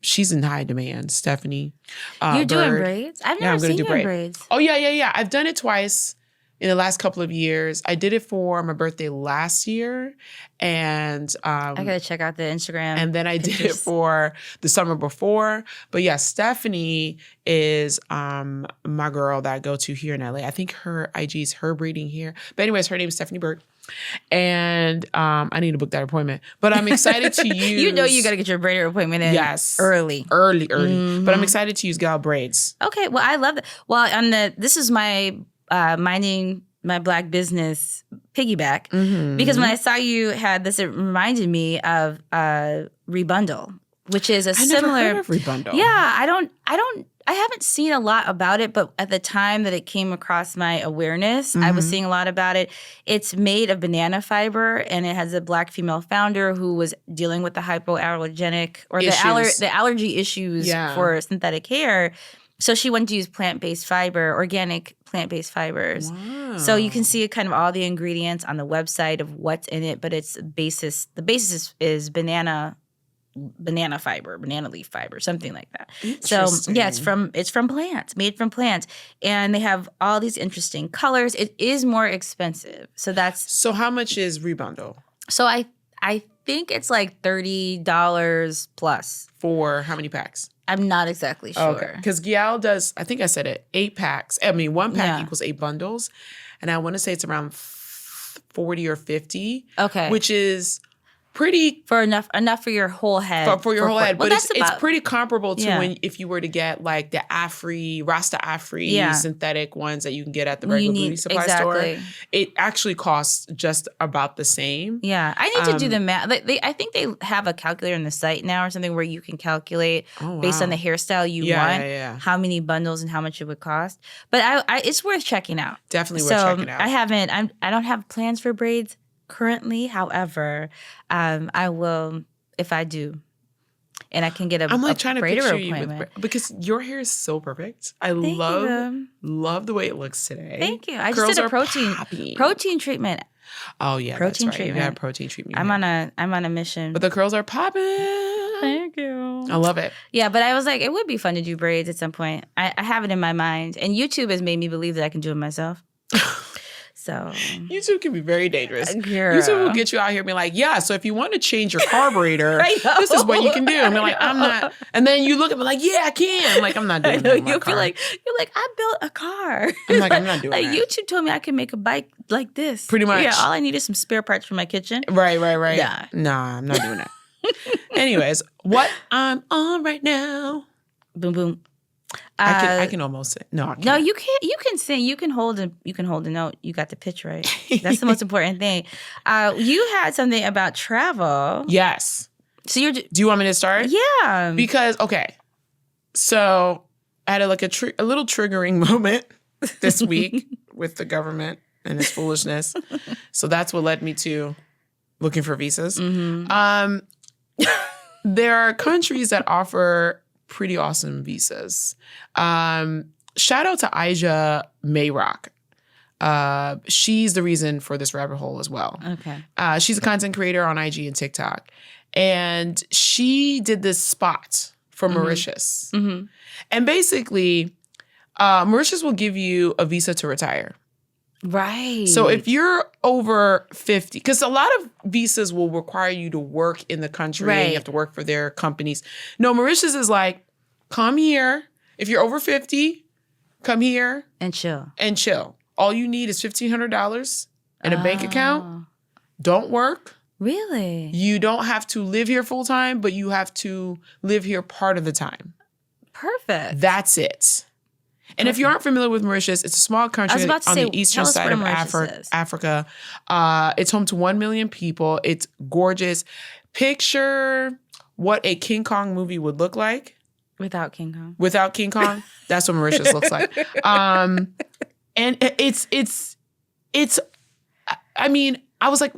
Speaker 2: she's in high demand, Stephanie.
Speaker 1: You're doing braids? I've never seen you in braids.
Speaker 2: Oh, yeah. I've done it twice in the last couple of years. I did it for my birthday last year. And
Speaker 1: I gotta check out the Instagram.
Speaker 2: And then I did it for the summer before. But yeah, Stephanie is my girl that I go to here in LA. I think her IG is her braiding here. But anyways, her name is Stephanie Burke. And I need to book that appointment. But I'm excited to use...
Speaker 1: You gotta get your braider appointment in early.
Speaker 2: Mm-hmm. But I'm excited to use gal braids.
Speaker 1: Okay, well, I love that. Well, this is my minding my Black business piggyback because when I saw you had this, it reminded me of Rebundle, which is similar.
Speaker 2: Never heard of Rebundle.
Speaker 1: Yeah, I haven't seen a lot about it, but at the time that it came across my awareness, I was seeing a lot about it. It's made of banana fiber, and it has a Black female founder who was dealing with the hypoallergenic or the allergy issues for synthetic hair. So she wanted to use plant-based fiber, organic plant-based fibers. Wow. So you can see kind of all the ingredients on the website of what's in it, but the basis is banana fiber, banana leaf fiber, something like that. So yeah, it's from plants, made from plants. And they have all these interesting colors. It is more expensive. So
Speaker 2: how much is Rebundle?
Speaker 1: So I think it's like $30 plus.
Speaker 2: For how many packs?
Speaker 1: I'm not exactly sure.
Speaker 2: Okay. Because Gial does, I think I said it, 8 packs. I mean, 1 pack equals 8 bundles. And I want to say it's around 40 or 50. Okay. Which is pretty
Speaker 1: for enough for your whole head.
Speaker 2: For your whole head. But it's pretty comparable to if you were to get like the Rasta Afri synthetic ones that you can get at the regular beauty supply store. It actually costs just about the same.
Speaker 1: Yeah. I need to do the math. I think they have a calculator on the site now or something where you can calculate based on the hairstyle you want how many bundles and how much it would cost. But it's worth checking out.
Speaker 2: Definitely worth checking out.
Speaker 1: I don't have plans for braids currently. However, I will if I do, and I can get a.
Speaker 2: I'm like trying to picture you
Speaker 1: appointment.
Speaker 2: because your hair is so perfect. I love the way it looks today.
Speaker 1: Thank you. I just did a protein treatment.
Speaker 2: Oh yeah, protein that's right. Treatment. You got a protein treatment.
Speaker 1: I'm on a mission.
Speaker 2: But the curls are popping.
Speaker 1: Thank you.
Speaker 2: I love it.
Speaker 1: Yeah, but I was like, it would be fun to do braids at some point. I have it in my mind, and YouTube has made me believe that I can do it myself. So
Speaker 2: YouTube can be very dangerous.
Speaker 1: Girl.
Speaker 2: YouTube will get you out here being like, yeah, so if you want to change your carburetor, this is what you can do. And be like, I'm not. And then you look at me like, yeah, I can. I'm like, I'm not doing that.
Speaker 1: You'll feel like, I built a car.
Speaker 2: I'm like, I'm not doing
Speaker 1: like
Speaker 2: that.
Speaker 1: YouTube told me I can make a bike like this.
Speaker 2: Pretty much.
Speaker 1: Yeah, all I need is some spare parts for my kitchen.
Speaker 2: Right.
Speaker 1: Yeah.
Speaker 2: Nah, I'm not doing that. Anyways, what I'm on right now.
Speaker 1: Boom, boom.
Speaker 2: I can almost sing. No, I can't.
Speaker 1: No, you can't. You can sing. You can hold a note. You got the pitch right. That's the most important thing. You had something about travel.
Speaker 2: Yes.
Speaker 1: So do
Speaker 2: you want me to start?
Speaker 1: Yeah.
Speaker 2: Because so I had a little triggering moment this week with the government and its foolishness. So that's what led me to looking for visas.
Speaker 1: Mm-hmm.
Speaker 2: There are countries that offer pretty awesome visas. Shout out to Aja Mayrock. She's the reason for this rabbit hole as well.
Speaker 1: Okay.
Speaker 2: She's a content creator on IG and TikTok. And she did this spot for Mauritius.
Speaker 1: Mm-hmm.
Speaker 2: And basically, Mauritius will give you a visa to retire.
Speaker 1: Right.
Speaker 2: So if you're over 50, because a lot of visas will require you to work in the country.
Speaker 1: Right.
Speaker 2: And you have to work for their companies. No, Mauritius is like, come here. If you're over 50, come here.
Speaker 1: And chill.
Speaker 2: All you need is $1,500 in a bank account. Don't work.
Speaker 1: Really?
Speaker 2: You don't have to live here full time, but you have to live here part of the time.
Speaker 1: Perfect.
Speaker 2: That's it. And if you aren't familiar with Mauritius, it's a small country on the eastern side of Africa. It's home to 1 million people. It's gorgeous. Picture what a King Kong movie would look like.
Speaker 1: Without King Kong.
Speaker 2: Without King Kong. That's what Mauritius looks like. And it's. I mean, I was like,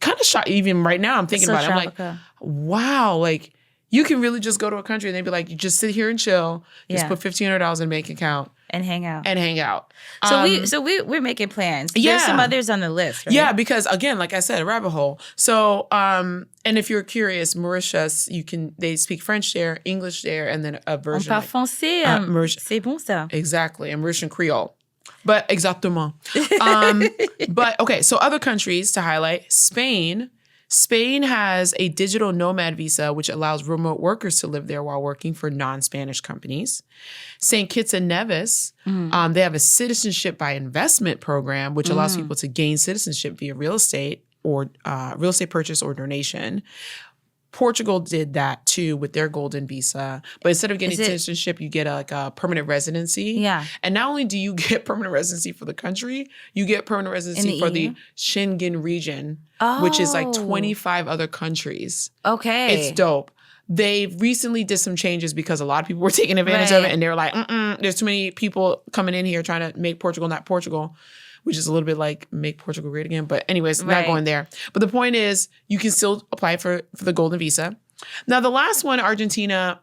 Speaker 2: kind of shocked. Even right now, I'm thinking about it. I'm like, wow, like. You can really just go to a country and they'd be like, you just sit here and chill. Just put $1,500 in a bank account.
Speaker 1: And hang out.
Speaker 2: So
Speaker 1: we're making plans.
Speaker 2: Yeah.
Speaker 1: There's some others on the list, right?
Speaker 2: Yeah, because again, like I said, a rabbit hole. So, and if you're curious, Mauritius, they speak French there, English there, and then a version.
Speaker 1: On parle français. C'est bon ça.
Speaker 2: Exactly, and Mauritian Creole. But exactement. But okay, so other countries to highlight, Spain. Spain has a digital nomad visa, which allows remote workers to live there while working for non-Spanish companies. St. Kitts and Nevis, they have a citizenship by investment program, which allows people to gain citizenship via real estate or real estate purchase or donation. Portugal did that too with their golden visa. But instead of getting citizenship, you get a permanent residency.
Speaker 1: Yeah.
Speaker 2: And not only do you get permanent residency for the country, you get permanent residency for the Schengen region, which is like 25 other countries.
Speaker 1: Okay.
Speaker 2: It's dope. They recently did some changes because a lot of people were taking advantage of it. And they were like, there's too many people coming in here trying to make Portugal not Portugal. Which is a little bit like make Portugal great again. But anyways, not going there. But the point is, you can still apply for the golden visa. Now, the last one, Argentina,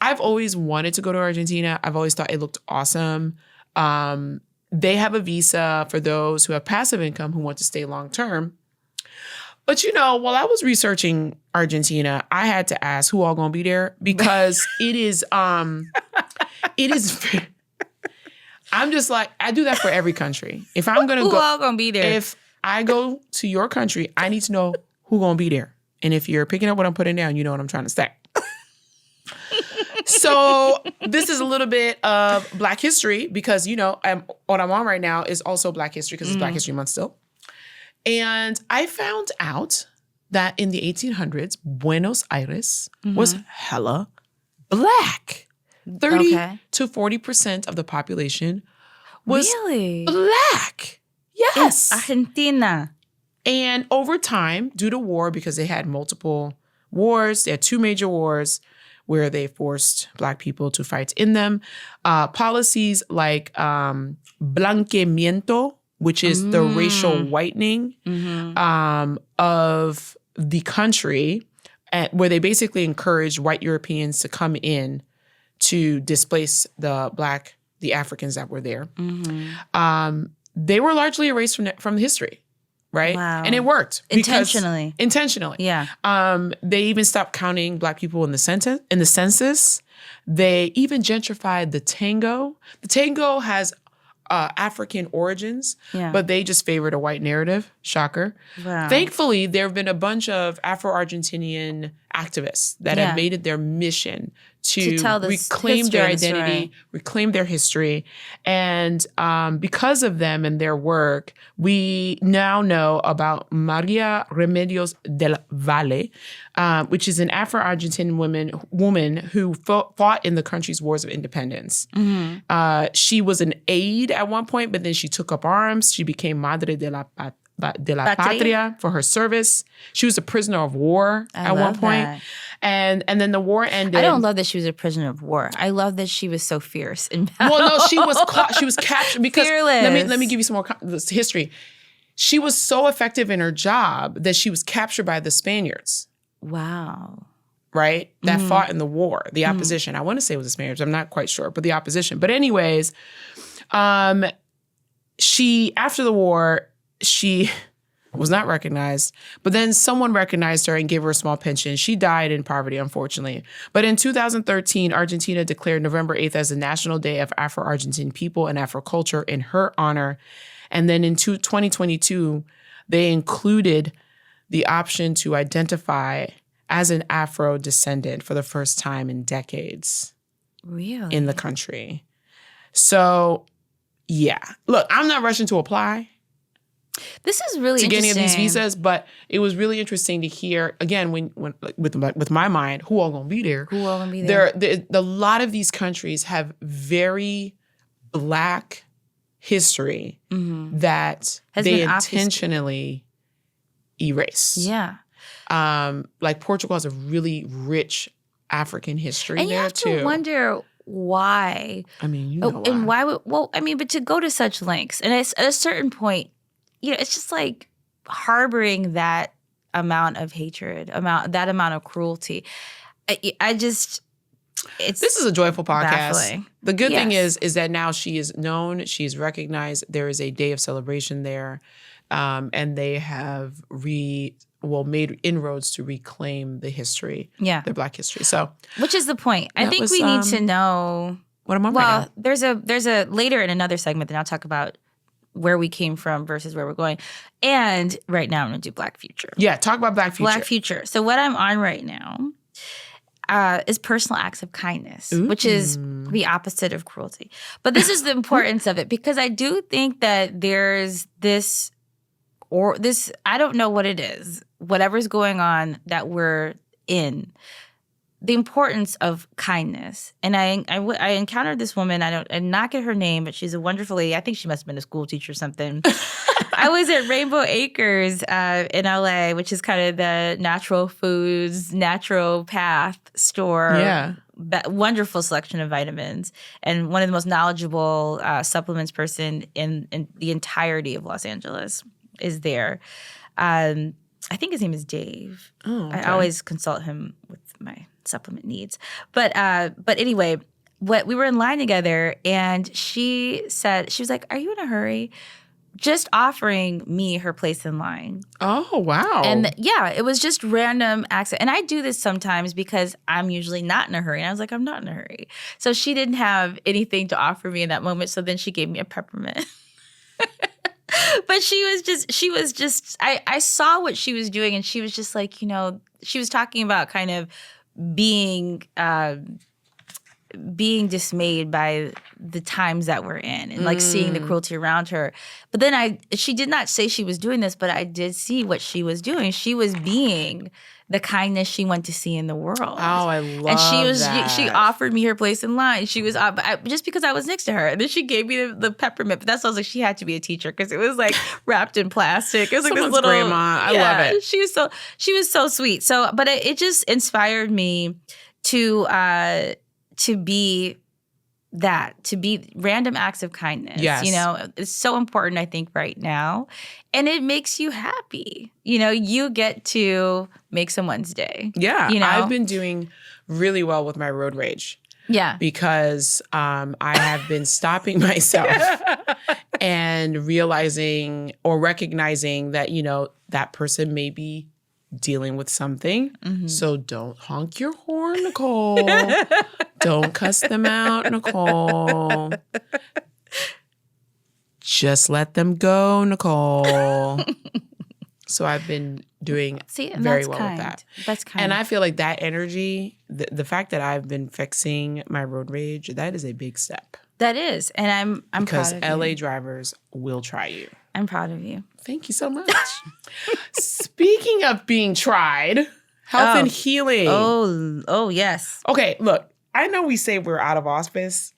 Speaker 2: I've always wanted to go to Argentina. I've always thought it looked awesome. They have a visa for those who have passive income who want to stay long term. But, while I was researching Argentina, I had to ask who all going to be there because it is I'm just like, I do that for every country. If I'm going to go.
Speaker 1: Who all going to be there?
Speaker 2: If I go to your country, I need to know who going to be there. And if you're picking up what I'm putting down, you know what I'm trying to say. So this is a little bit of Black history because, what I'm on right now is also Black history because it's Black History Month still. And I found out that in the 1800s, Buenos Aires was hella Black. 30 to 40% of the population was Black. Yes.
Speaker 1: In Argentina.
Speaker 2: And over time, due to war, because they had multiple wars, they had 2 major wars where they forced Black people to fight in them. Policies like blanqueamiento, which is the racial whitening of the country, where they basically encouraged white Europeans to come in to displace the Africans that were there. They were largely erased from history, right?
Speaker 1: Wow.
Speaker 2: And it worked.
Speaker 1: Intentionally.
Speaker 2: Yeah. They even stopped counting Black people in the census. They even gentrified the tango. The tango has African origins,
Speaker 1: Yeah.
Speaker 2: but they just favored a white narrative. Shocker.
Speaker 1: Wow.
Speaker 2: Thankfully, there have been a bunch of Afro-Argentinian activists that have made it their mission to
Speaker 1: tell this
Speaker 2: reclaim their
Speaker 1: history and
Speaker 2: identity,
Speaker 1: story.
Speaker 2: reclaim their history. And because of them and their work, we now know about Maria Remedios del Valle, which is an Afro-Argentinian woman who fought in the country's wars of independence.
Speaker 1: Mm-hmm.
Speaker 2: She was an aide at one point, but then she took up arms. She became Madre de la Patria for her service. She was a prisoner of war at one point.
Speaker 1: That.
Speaker 2: And then the war ended.
Speaker 1: I don't love that she was a prisoner of war. I love that she was so fierce in
Speaker 2: battle. Well, no, she was captured because
Speaker 1: fearless.
Speaker 2: Let me give you some more history. She was so effective in her job that she was captured by the Spaniards.
Speaker 1: Wow.
Speaker 2: Right? That fought in the war, the opposition. I want to say it was the Spaniards. I'm not quite sure, but the opposition. But anyways, she, after the war, she was not recognized, but then someone recognized her and gave her a small pension. She died in poverty, unfortunately. But in 2013, Argentina declared November 8th as the National Day of Afro-Argentine People and Afro-Culture in her honor. And then in 2022, they included the option to identify as an Afro-descendant for the first time in decades.
Speaker 1: Really?
Speaker 2: In the country. So, yeah. Look, I'm not rushing to apply.
Speaker 1: This is really
Speaker 2: to get any of these
Speaker 1: interesting.
Speaker 2: visas, but it was really interesting to hear again when with my mind, who all gonna be there?
Speaker 1: Who all gonna be there?
Speaker 2: A lot of these countries have very Black history that they intentionally erase.
Speaker 1: Yeah,
Speaker 2: like Portugal has a really rich African history
Speaker 1: and
Speaker 2: there
Speaker 1: you have
Speaker 2: too.
Speaker 1: to wonder why.
Speaker 2: I mean, you know why.
Speaker 1: And why? But to go to such lengths, and at a certain point. It's just like harboring that amount of hatred, that amount of cruelty. This
Speaker 2: is a joyful podcast.
Speaker 1: Baffling.
Speaker 2: The good thing is that now she is known, she's recognized. There is a day of celebration there, and they have made inroads to reclaim the history, their Black history. So,
Speaker 1: which is the point? I think we need to know
Speaker 2: what am I? Well,
Speaker 1: there's a later in another segment that I'll talk about where we came from versus where we're going. And right now I'm going to do Black Future.
Speaker 2: Yeah, talk about Black Future.
Speaker 1: Black Future. So what I'm on right now is personal acts of kindness, which is the opposite of cruelty. But this is the importance of it because I do think that there's this, I don't know what it is, whatever's going on that we're in, the importance of kindness. And I encountered this woman, I'm not get her name, but she's a wonderful lady. I think she must have been a school teacher or something. I was at Rainbow Acres in LA, which is kind of the natural foods, natural path store.
Speaker 2: Yeah.
Speaker 1: Wonderful selection of vitamins. And one of the most knowledgeable supplements person in the entirety of Los Angeles is there. I think his name is Dave.
Speaker 2: Oh, okay.
Speaker 1: I always consult him with my supplement needs. But anyway, we were in line together and she was like, "Are you in a hurry?" Just offering me her place in line.
Speaker 2: Oh, wow.
Speaker 1: And it was just random access. And I do this sometimes because I'm usually not in a hurry. And I was like, I'm not in a hurry. So she didn't have anything to offer me in that moment. So then she gave me a peppermint. But she was just, I saw what she was doing and she was just like, she was talking about kind of being dismayed by the times that we're in and like seeing the cruelty around her. But then she did not say she was doing this, but I did see what she was doing. She was being the kindness she went to see in the world.
Speaker 2: Oh, I love
Speaker 1: and she offered me her place in line. She was just because I was next to her. And then she gave me the peppermint. But that's I was like, she had to be a teacher because it was like wrapped in plastic. It was like this little
Speaker 2: grandma. I love it.
Speaker 1: She was so sweet. So, but it just inspired me to be random acts of kindness.
Speaker 2: Yes.
Speaker 1: It's so important, I think, right now. And it makes you happy. You get to make someone's day.
Speaker 2: Yeah. I've been doing really well with my road rage.
Speaker 1: Yeah.
Speaker 2: Because I have been stopping myself and realizing or recognizing that, that person may be dealing with something. Mm-hmm. So don't honk your horn, Nicole. Don't cuss them out, Nicole. Just let them go, Nicole. So I've been doing very well with that.
Speaker 1: That's kind.
Speaker 2: And I feel like that energy, the fact that I've been fixing my road rage, that is a big step.
Speaker 1: That is. And I'm
Speaker 2: because
Speaker 1: proud of
Speaker 2: LA
Speaker 1: you.
Speaker 2: drivers will try you.
Speaker 1: I'm proud of you.
Speaker 2: Thank you so much. Speaking of being tried, health and healing.
Speaker 1: Oh, yes.
Speaker 2: Okay, look, I know we say we're out of office,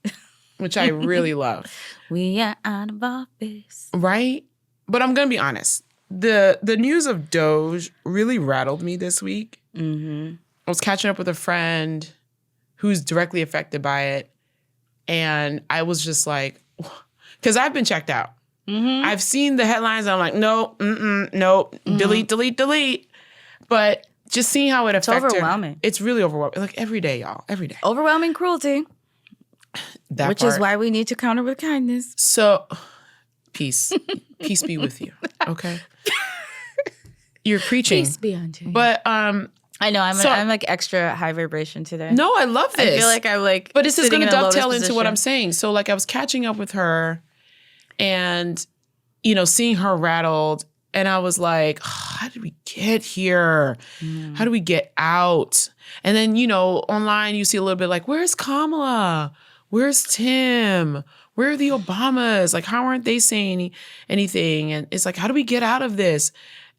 Speaker 2: which I really love.
Speaker 1: We are out of office.
Speaker 2: Right? But I'm going to be honest. The news of Doge really rattled me this week.
Speaker 1: Mm-hmm.
Speaker 2: I was catching up with a friend who's directly affected by it. And I was just like, because I've been checked out.
Speaker 1: Mm-hmm.
Speaker 2: I've seen the headlines and I'm like, nope, delete. But just seeing how it affects her.
Speaker 1: It's overwhelming.
Speaker 2: It's really overwhelming. Like every day, y'all. Every day.
Speaker 1: Overwhelming cruelty. Which is why we need to counter with kindness.
Speaker 2: So, peace. Peace be with you. Okay? You're preaching.
Speaker 1: Peace be unto you.
Speaker 2: But
Speaker 1: I know I'm like extra high vibration today.
Speaker 2: No, I love this.
Speaker 1: I feel like I'm like,
Speaker 2: but this is going to dovetail into
Speaker 1: position.
Speaker 2: what I'm saying. So like I was catching up with her, and seeing her rattled, and I was like, how did we get here? How do we get out? And then online you see a little bit like, where's Kamala? Where's Tim? Where are the Obamas? Like, how aren't they saying anything? And it's like, how do we get out of this?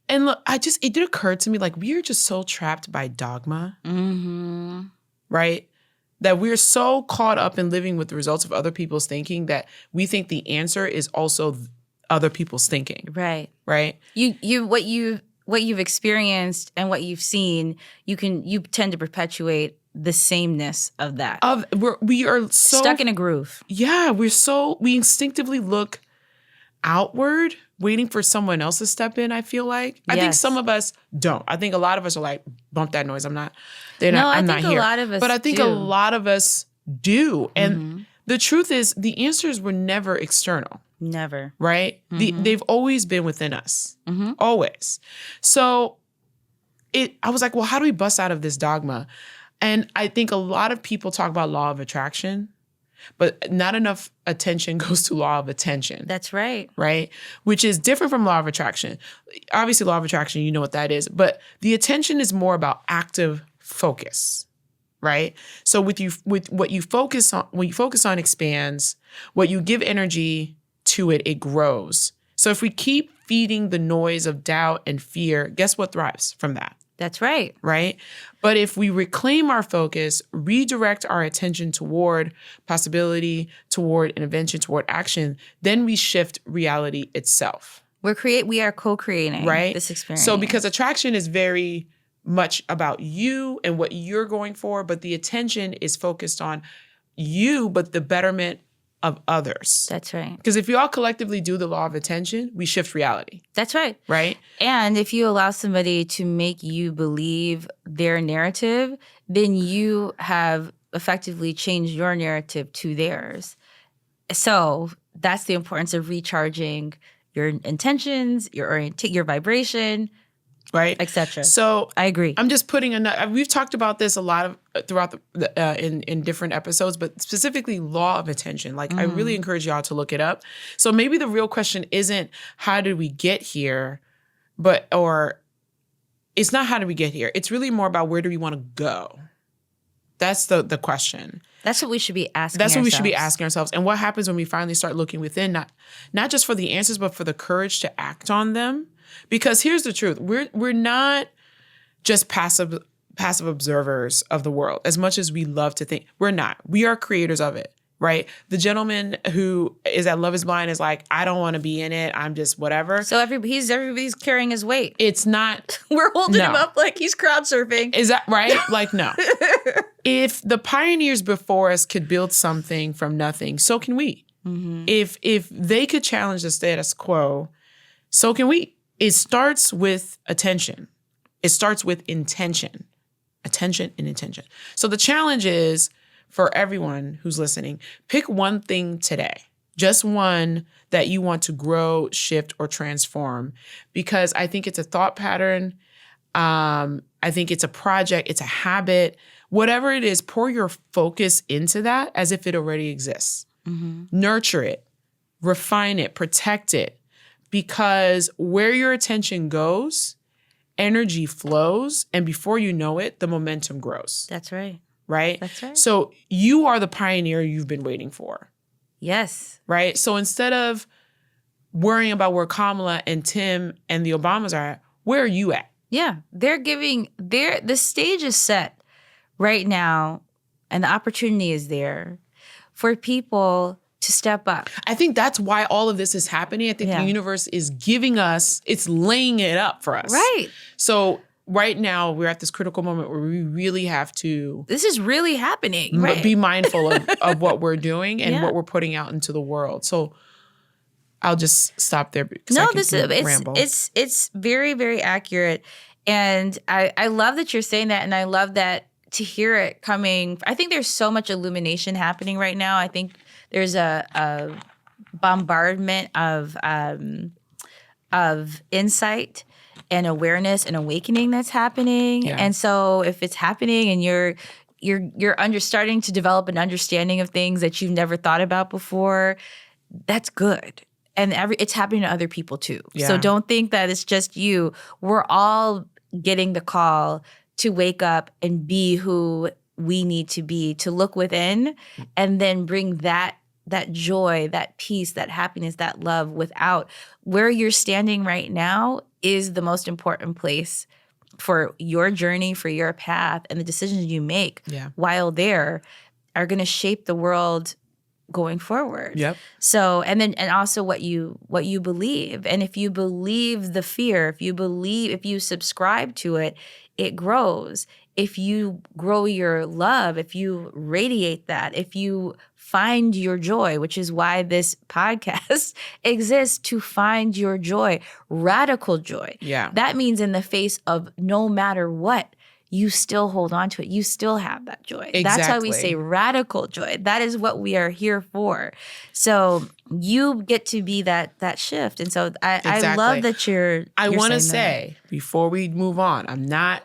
Speaker 2: And look, it did occur to me, like, we are just so trapped by dogma, right? That we're so caught up in living with the results of other people's thinking that we think the answer is also other people's thinking.
Speaker 1: Right.
Speaker 2: Right?
Speaker 1: What you've experienced and what you've seen, you tend to perpetuate the sameness of that.
Speaker 2: We are so
Speaker 1: stuck in a groove.
Speaker 2: Yeah, we instinctively look outward, waiting for someone else to step in, I feel like. I think some of us don't. I think a lot of us are like, bump that noise. I'm not here.
Speaker 1: I think a lot of us
Speaker 2: But I think a lot of us do. And the truth is, the answers were never external.
Speaker 1: Never.
Speaker 2: Right? They've always been within us. Always. So I was like, well, how do we bust out of this dogma? And I think a lot of people talk about law of attraction, but not enough attention goes to law of attention.
Speaker 1: That's right.
Speaker 2: Right? Which is different from law of attraction. Obviously, law of attraction, you know what that is. But the attention is more about active focus. Right? So with what you focus on expands. What you give energy to it grows. So if we keep feeding the noise of doubt and fear, guess what thrives from that?
Speaker 1: That's right.
Speaker 2: Right? But if we reclaim our focus, redirect our attention toward possibility, toward intervention, toward action, then we shift reality itself.
Speaker 1: We are co-creating this experience.
Speaker 2: So because attraction is very much about you and what you're going for, but the attention is focused on you, but the betterment of others.
Speaker 1: That's right.
Speaker 2: Because if we all collectively do the law of attention, we shift reality.
Speaker 1: That's right.
Speaker 2: Right?
Speaker 1: And if you allow somebody to make you believe their narrative, then you have effectively changed your narrative to theirs. So that's the importance of recharging your intentions, your vibration,
Speaker 2: right,
Speaker 1: etc.
Speaker 2: So
Speaker 1: I agree.
Speaker 2: I'm just putting we've talked about this a lot throughout in different episodes, but specifically law of attention. Like I really encourage y'all to look it up. So maybe the real question isn't how did we get here, or it's not how did we get here. It's really more about where do we want to go. That's the question.
Speaker 1: That's what we should be asking.
Speaker 2: That's what we should be asking ourselves. And what happens when we finally start looking within, not just for the answers, but for the courage to act on them. Because here's the truth. We're not just passive observers of the world, as much as we love to think. We're not. We are creators of it, right? The gentleman who is at Love is Blind is like, I don't want to be in it. I'm just whatever.
Speaker 1: So everybody's carrying his weight.
Speaker 2: It's not.
Speaker 1: We're holding him up like he's crowd surfing.
Speaker 2: Is that right? Like, no. If the pioneers before us could build something from nothing, so can we. Mm-hmm. If they could challenge the status quo, so can we. It starts with attention. It starts with intention. Attention and intention. So the challenge is for everyone who's listening, pick one thing today. Just one that you want to grow, shift, or transform. Because I think it's a thought pattern. I think it's a project. It's a habit. Whatever it is, pour your focus into that as if it already exists. Mm-hmm. Nurture it. refine it, protect it, because where your attention goes, energy flows, and before you know it, the momentum grows.
Speaker 1: That's right.
Speaker 2: Right?
Speaker 1: That's right.
Speaker 2: So you are the pioneer you've been waiting for.
Speaker 1: Yes.
Speaker 2: Right? So instead of worrying about where Kamala and Tim and the Obamas are at, where are you at?
Speaker 1: Yeah. The stage is set right now, and the opportunity is there for people to step up.
Speaker 2: I think that's why all of this is happening. I think the universe is giving us, it's laying it up for us.
Speaker 1: Right.
Speaker 2: So right now we're at this critical moment where we really have to.
Speaker 1: This is really happening. Right.
Speaker 2: Be mindful of what we're doing and what we're putting out into the world. So I'll just stop there.
Speaker 1: No, it's very, very accurate. And I love that you're saying that. And I love that to hear it coming. I think there's so much illumination happening right now. I think there's a bombardment of insight and awareness and awakening that's happening. Yeah. And so if it's happening and you're starting to develop an understanding of things that you've never thought about before, that's good. And it's happening to other people too. Yeah. So don't think that it's just you. We're all getting the call to wake up and be who we need to be, to look within and then bring that joy, that peace, that happiness, that love without. Where you're standing right now is the most important place for your journey, for your path, and the decisions you make while there are going to shape the world going forward. Yep. So, and also what you believe. And if you believe the fear, if you subscribe to it, it grows. If you grow your love, if you radiate that, if you find your joy, which is why this podcast exists, to find your joy, radical joy. Yeah. That means in the face of no matter what, you still hold on to it. You still have that joy. Exactly. That's why we say radical joy. That is what we are here for. So you get to be that shift. And so I love that you're
Speaker 2: I want to say, before we move on, I'm not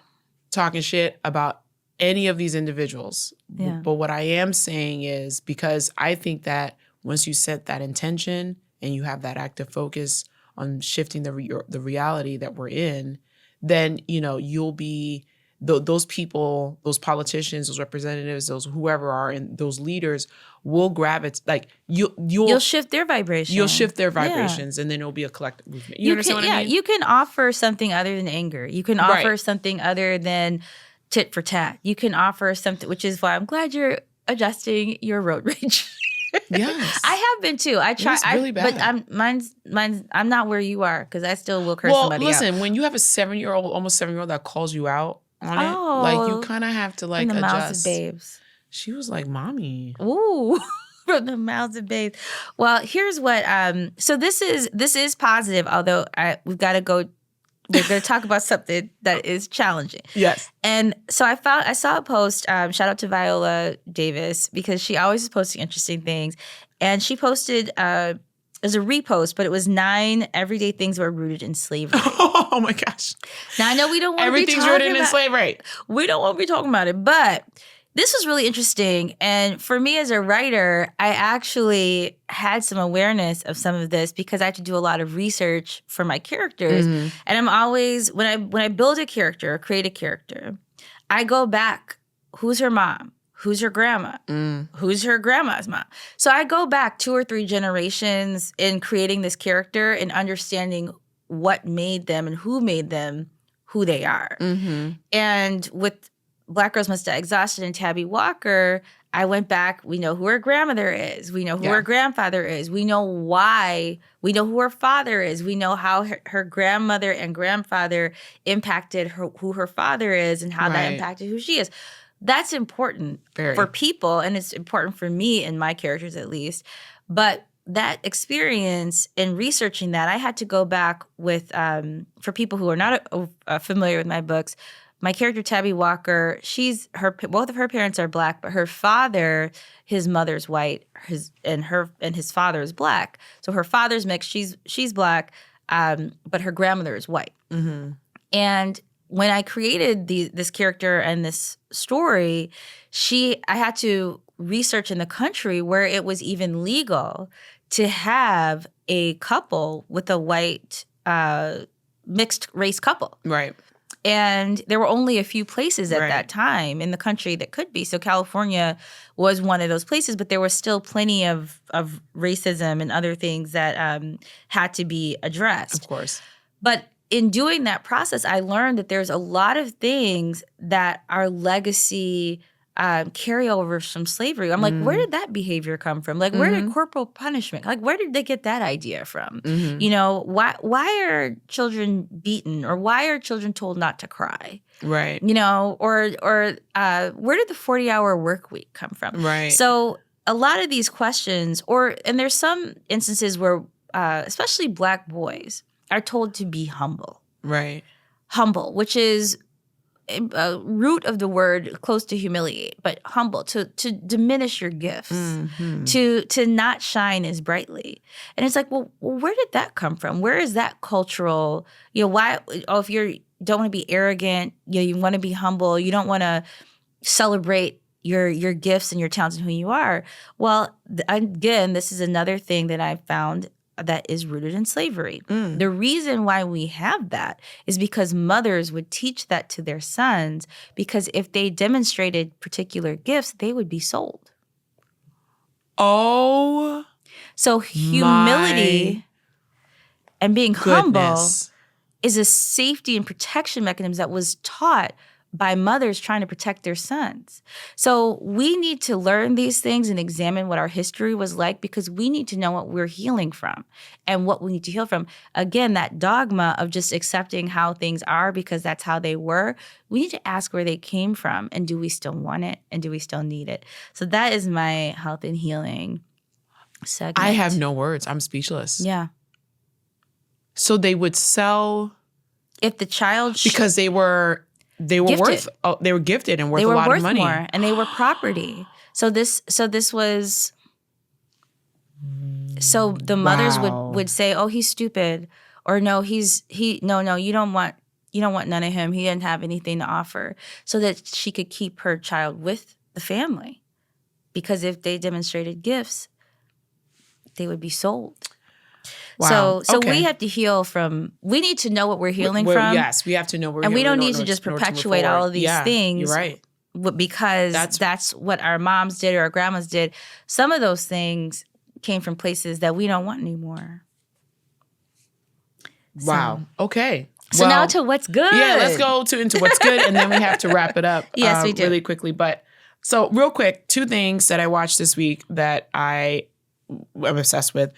Speaker 2: talking shit about any of these individuals. Yeah. But what I am saying is, because I think that once you set that intention and you have that active focus on shifting the reality that we're in, then, you'll be those people, those politicians, those representatives, those whoever are, and those leaders will gravitate. Like you'll shift their vibration. You'll shift their vibrations, and then it'll be a collective movement. You understand what I mean?
Speaker 1: You can offer something other than anger. You can offer something other than tit for tat. You can offer something, which is why I'm glad you're adjusting your road rage. Yes, I have been too. I try, really bad. But mine's. I'm not where you are, because I still will curse somebody out. Well, listen,
Speaker 2: when you have a 7-year-old, almost 7-year-old that calls you out on it, like you kind of have to like adjust. Mouths of babes. She was like, "Mommy."
Speaker 1: Ooh, from the mouths of babes. Well, here's what. So this is positive. Although we've got to go. We're going to talk about something that is challenging. Yes. And so I saw a post. Shout out to Viola Davis, because she always is posting interesting things, and she posted. It was a repost, but it was 9 everyday things that were rooted in slavery.
Speaker 2: Oh my gosh.
Speaker 1: Now, I know we don't want to be talking about... Everything's rooted in slavery. We don't want to be talking about it, but this was really interesting. And for me as a writer, I actually had some awareness of some of this because I had to do a lot of research for my characters. Mm-hmm. And I'm always, when I build a character or create a character, I go back, who's her mom? Who's her grandma? Who's her grandma's mom? So I go back 2 or 3 generations in creating this character and understanding what made them and who made them who they are. Mm-hmm. And with Black Girls Must Die Exhausted and Tabby Walker, I went back. We know who her grandmother is. We know who her grandfather is. We know why. We know who her father is. We know how her grandmother and grandfather impacted who her father is and how that impacted who she is. That's important for people, and it's important for me and my characters at least. But that experience in researching that, I had to go back with, for people who are not familiar with my books, my character Tabby Walker, both of her parents are Black, but her father, his mother's white, and his father is Black. So her father's mixed, she's Black, but her grandmother is white. Mm-hmm. And when I created this character and this story, I had to research in the country where it was even legal to have a couple with a white mixed race couple.
Speaker 2: Right.
Speaker 1: And there were only a few places at
Speaker 2: Right.
Speaker 1: that time in the country that could be. So California was one of those places, but there was still plenty of racism and other things that had to be addressed.
Speaker 2: Of course.
Speaker 1: But in doing that process, I learned that there's a lot of things that are legacy carryovers from slavery. I'm like, where did that behavior come from? Like, where did corporal punishment? Like, where did they get that idea from? You know, why are children beaten, or why are children told not to cry?
Speaker 2: Right.
Speaker 1: You know, or where did the 40-hour work week come from?
Speaker 2: Right.
Speaker 1: So a lot of these questions, and there's some instances where, especially Black boys, are told to be humble.
Speaker 2: Right.
Speaker 1: Humble, which is a root of the word close to humiliate, but humble, to diminish your gifts, to not shine as brightly. And it's like, well, where did that come from? Where is that cultural, why, if you don't want to be arrogant, you want to be humble, you don't want to celebrate your gifts and your talents and who you are. Well, again, this is another thing that I've found that is rooted in slavery. The reason why we have that is because mothers would teach that to their sons, because if they demonstrated particular gifts, they would be sold.
Speaker 2: Oh,
Speaker 1: so humility and being humble
Speaker 2: goodness.
Speaker 1: is a safety and protection mechanism that was taught by mothers trying to protect their sons. So we need to learn these things and examine what our history was like, because we need to know what we're healing from and what we need to heal from. Again, that dogma of just accepting how things are because that's how they were, we need to ask where they came from, and do we still want it, and do we still need it? So that is my health and healing segment.
Speaker 2: I have no words. I'm speechless.
Speaker 1: Yeah.
Speaker 2: So they would sell
Speaker 1: If the child...
Speaker 2: because they were
Speaker 1: Gifted.
Speaker 2: worth. Oh, they were gifted and worth a lot of money.
Speaker 1: More, and they were property. So this was. So the mothers would say, "Oh, he's stupid," or "No, no, you don't want none of him. He didn't have anything to offer," so that she could keep her child with the family, because if they demonstrated gifts, they would be sold.
Speaker 2: Wow.
Speaker 1: So
Speaker 2: Okay.
Speaker 1: we have to heal from. We need to know what we're healing from.
Speaker 2: Yes, we have to know where.
Speaker 1: And we don't
Speaker 2: healing
Speaker 1: need to just
Speaker 2: in order move
Speaker 1: perpetuate all of these
Speaker 2: forward.
Speaker 1: things.
Speaker 2: You're right.
Speaker 1: Because that's what our moms did or our grandmas did. Some of those things came from places that we don't want anymore.
Speaker 2: Wow. Okay.
Speaker 1: So now to what's good.
Speaker 2: Yeah, let's go into what's good, and then we have to wrap it up.
Speaker 1: Yes, we do.
Speaker 2: Really quickly. But so real quick, 2 things that I watched this week that I am obsessed with.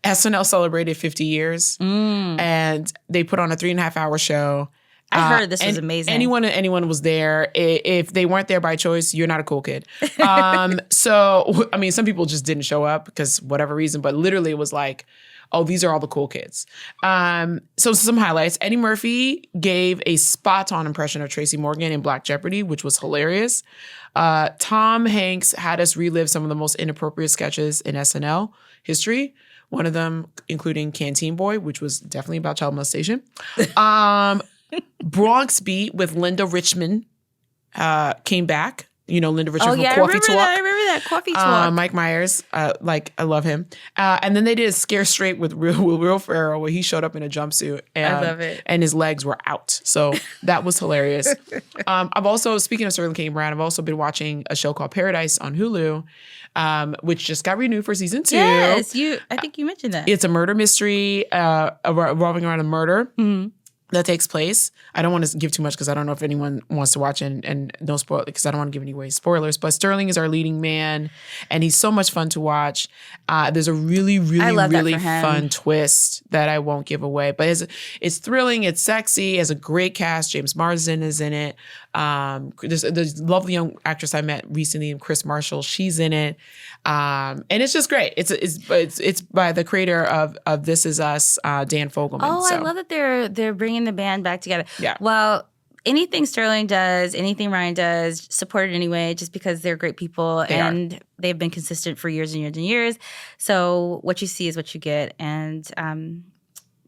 Speaker 2: SNL celebrated 50 years, and they put on a 3.5-hour show.
Speaker 1: I heard this was amazing.
Speaker 2: Anyone was there. If they weren't there by choice, you're not a cool kid. So, I mean, some people just didn't show up because whatever reason, but literally it was like, oh, these are all the cool kids. So some highlights. Eddie Murphy gave a spot-on impression of Tracy Morgan in Black Jeopardy, which was hilarious. Tom Hanks had us relive some of the most inappropriate sketches in SNL history. One of them including Canteen Boy, which was definitely about child molestation. Bronx Beat with Linda Richmond came back. You know, Linda Richmond from Coffee Talk.
Speaker 1: I remember that. Coffee Talk.
Speaker 2: Mike Myers, I love him. And then they did a Scare Straight with Will Ferrell, where he showed up in a jumpsuit. And,
Speaker 1: I love it.
Speaker 2: And his legs were out. So that was hilarious. I've also, speaking of Sterling K. Brown, I've also been watching a show called Paradise on Hulu, which just got renewed for season 2.
Speaker 1: Yes, I think you mentioned that.
Speaker 2: It's a murder mystery revolving around a murder. That takes place. I don't want to give too much because I don't know if anyone wants to watch and no spoil, because I don't want to give any away spoilers. But Sterling is our leading man, and he's so much fun to watch. There's a really fun twist that I won't give away, but it's thrilling. It's sexy. It has a great cast. James Marsden is in it. There's a lovely young actress I met recently, Chris Marshall. She's in it, and it's just great. It's by the creator of This Is Us, Dan Fogelman.
Speaker 1: Oh, I love that they're bringing the band back together.
Speaker 2: Yeah.
Speaker 1: Well, anything Sterling does, anything Ryan does, support it anyway, just because they're great people they've been consistent for years and years and years. So what you see is what you get, and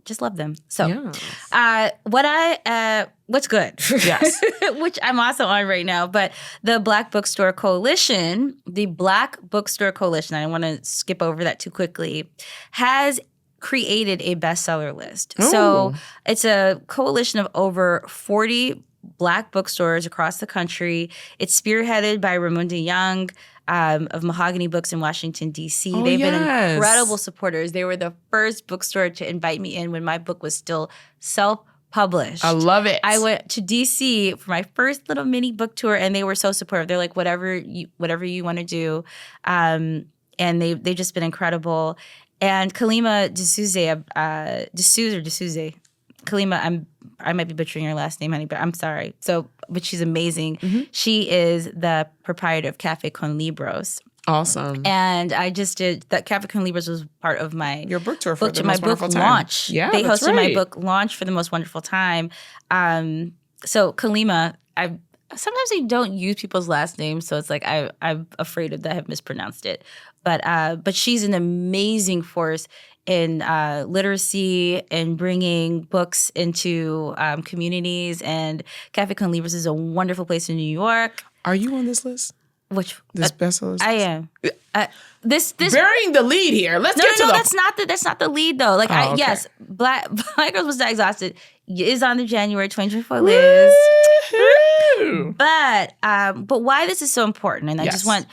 Speaker 1: just love them. So,
Speaker 2: Yes.
Speaker 1: what's good?
Speaker 2: Yes.
Speaker 1: Which I'm also on right now. But the Black Bookstore Coalition, I don't want to skip over that too quickly, has created a bestseller list.
Speaker 2: Ooh.
Speaker 1: So it's a coalition of over 40 Black bookstores across the country. It's spearheaded by Ramunda Young of Mahogany Books in Washington, D.C.
Speaker 2: Oh,
Speaker 1: They've
Speaker 2: yes.
Speaker 1: been incredible supporters. They were the first bookstore to invite me in when my book was still self-published.
Speaker 2: I love it.
Speaker 1: I went to D.C. for my first little mini book tour, and they were so supportive. They're like, whatever you want to do. And they've just been incredible. And Kalima D'Souza, Kalima, I might be butchering your last name, honey, but I'm sorry. But she's amazing. Mm-hmm. She is the proprietor of Cafe Con Libros.
Speaker 2: Awesome.
Speaker 1: And I just did that. Cafe Con Libros was part of your
Speaker 2: book tour for
Speaker 1: my book launch.
Speaker 2: Yeah,
Speaker 1: they
Speaker 2: that's
Speaker 1: hosted
Speaker 2: right.
Speaker 1: my book launch for the most wonderful time. So Kalima, sometimes I don't use people's last names, so it's like I'm afraid that I have mispronounced it. But she's an amazing force in literacy and bringing books into communities. And Cafe Con Libros is a wonderful place in New York.
Speaker 2: Are you on this list?
Speaker 1: Which
Speaker 2: this bestseller list?
Speaker 1: I am. This
Speaker 2: burying the lead here. Let's get to
Speaker 1: that's not the lead though. Like
Speaker 2: okay.
Speaker 1: Yes, Black Girls Was Not Exhausted is on the January 2024 list. But why this is so important, and I just want.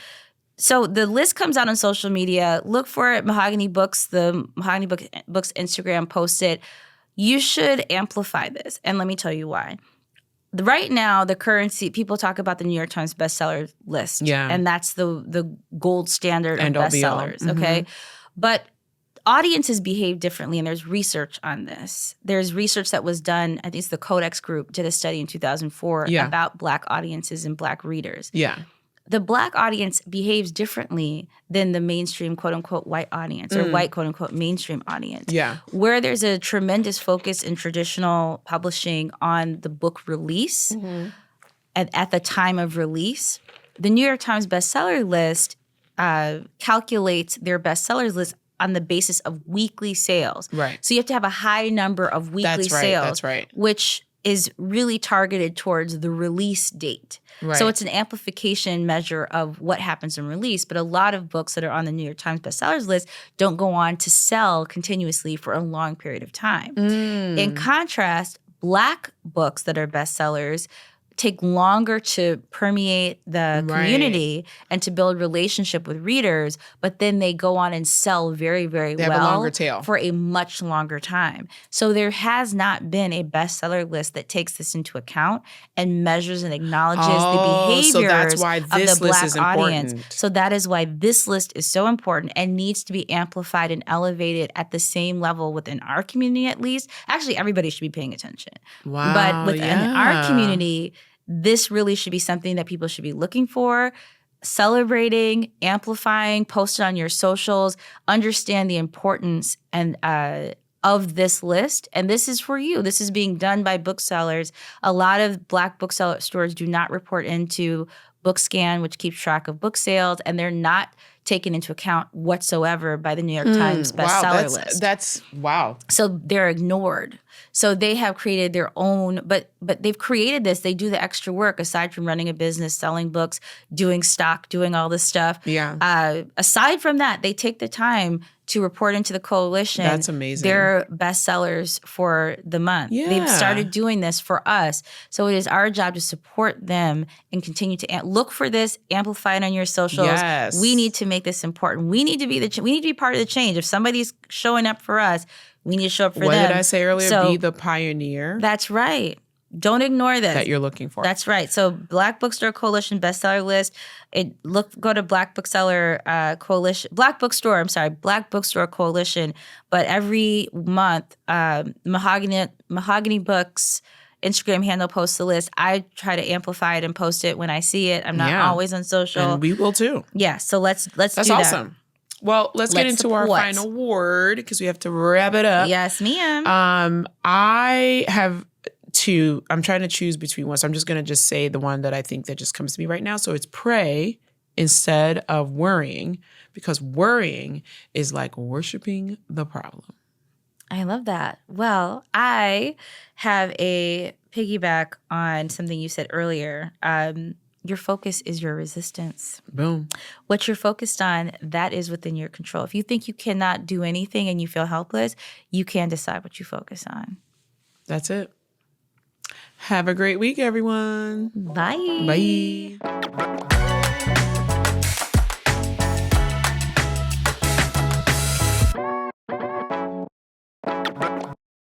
Speaker 1: So the list comes out on social media. Look for it. Mahogany Books, the Mahogany Books Instagram posts it. You should amplify this, and let me tell you why. Right now, the currency, people talk about the New York Times bestseller list. Yeah. And that's the gold standard of bestsellers, mm-hmm. Okay? But audiences behave differently, and there's research on this. There's research that was done, I think it's the Codex Group did a study in 2004 about Black audiences and Black readers. Yeah. The Black audience behaves differently than the mainstream, quote-unquote, white audience or white, quote-unquote, mainstream audience. Yeah. Where there's a tremendous focus in traditional publishing on the book release, mm-hmm. at the time of release, the New York Times bestseller list calculates their bestsellers list on the basis of weekly sales. Right. So you have to have a high number of weekly sales. That's right. Which is really targeted towards the release date. Right. So it's an amplification measure of what happens in release. But a lot of books that are on the New York Times bestsellers list don't go on to sell continuously for a long period of time. In contrast, Black books that are bestsellers take longer to permeate the community and to build relationship with readers, but then they go on and sell very, very well
Speaker 2: have a longer tail.
Speaker 1: For a much longer time. So there has not been a bestseller list that takes this into account and measures and acknowledges the behaviors
Speaker 2: so that's why this
Speaker 1: of the
Speaker 2: list
Speaker 1: Black
Speaker 2: is important.
Speaker 1: audience. So that is why this list is so important and needs to be amplified and elevated at the same level within our community at least. Actually, everybody should be paying attention.
Speaker 2: Wow,
Speaker 1: but within our community, this really should be something that people should be looking for, celebrating, amplifying, post it on your socials, understand the importance and of this list. And this is for you. This is being done by booksellers. A lot of Black bookseller stores do not report into BookScan, which keeps track of book sales, and they're not taken into account whatsoever by the New York Times bestseller list.
Speaker 2: That's wow.
Speaker 1: So they're ignored. So they have created their own, but they've created this. They do the extra work aside from running a business, selling books, doing stock, doing all this stuff. Yeah. Aside from that, they take the time to report into the coalition.
Speaker 2: That's amazing.
Speaker 1: Their bestsellers for the month.
Speaker 2: Yeah.
Speaker 1: They've started doing this for us. So it is our job to support them and continue to look for this, amplify it on your socials.
Speaker 2: Yes.
Speaker 1: We need to make this important. We need to be we need to be part of the change. If somebody's showing up for us, we need to show up for them.
Speaker 2: What did I say earlier? Be the pioneer.
Speaker 1: That's right. Don't ignore this.
Speaker 2: That you're looking for.
Speaker 1: That's right. So Black Bookstore Coalition bestseller list. Go to Black Bookseller Coalition, Black Bookstore Coalition. But every month, Mahogany Books Instagram handle posts the list. I try to amplify it and post it when I see it. I'm not always on social.
Speaker 2: And we will too.
Speaker 1: Yeah. So let's
Speaker 2: That's
Speaker 1: do that.
Speaker 2: That's awesome. Well, let's get into our final word because we have to wrap it up.
Speaker 1: Yes, ma'am.
Speaker 2: I'm trying to choose between one. So I'm just going to just say the one that I think that just comes to me right now. So it's pray instead of worrying, because worrying is like worshiping the problem.
Speaker 1: I love that. Well, I have a piggyback on something you said earlier. Your focus is your resistance.
Speaker 2: Boom.
Speaker 1: What you're focused on, that is within your control. If you think you cannot do anything and you feel helpless, you can decide what you focus on.
Speaker 2: That's it. Have a great week, everyone.
Speaker 1: Bye.
Speaker 2: Bye.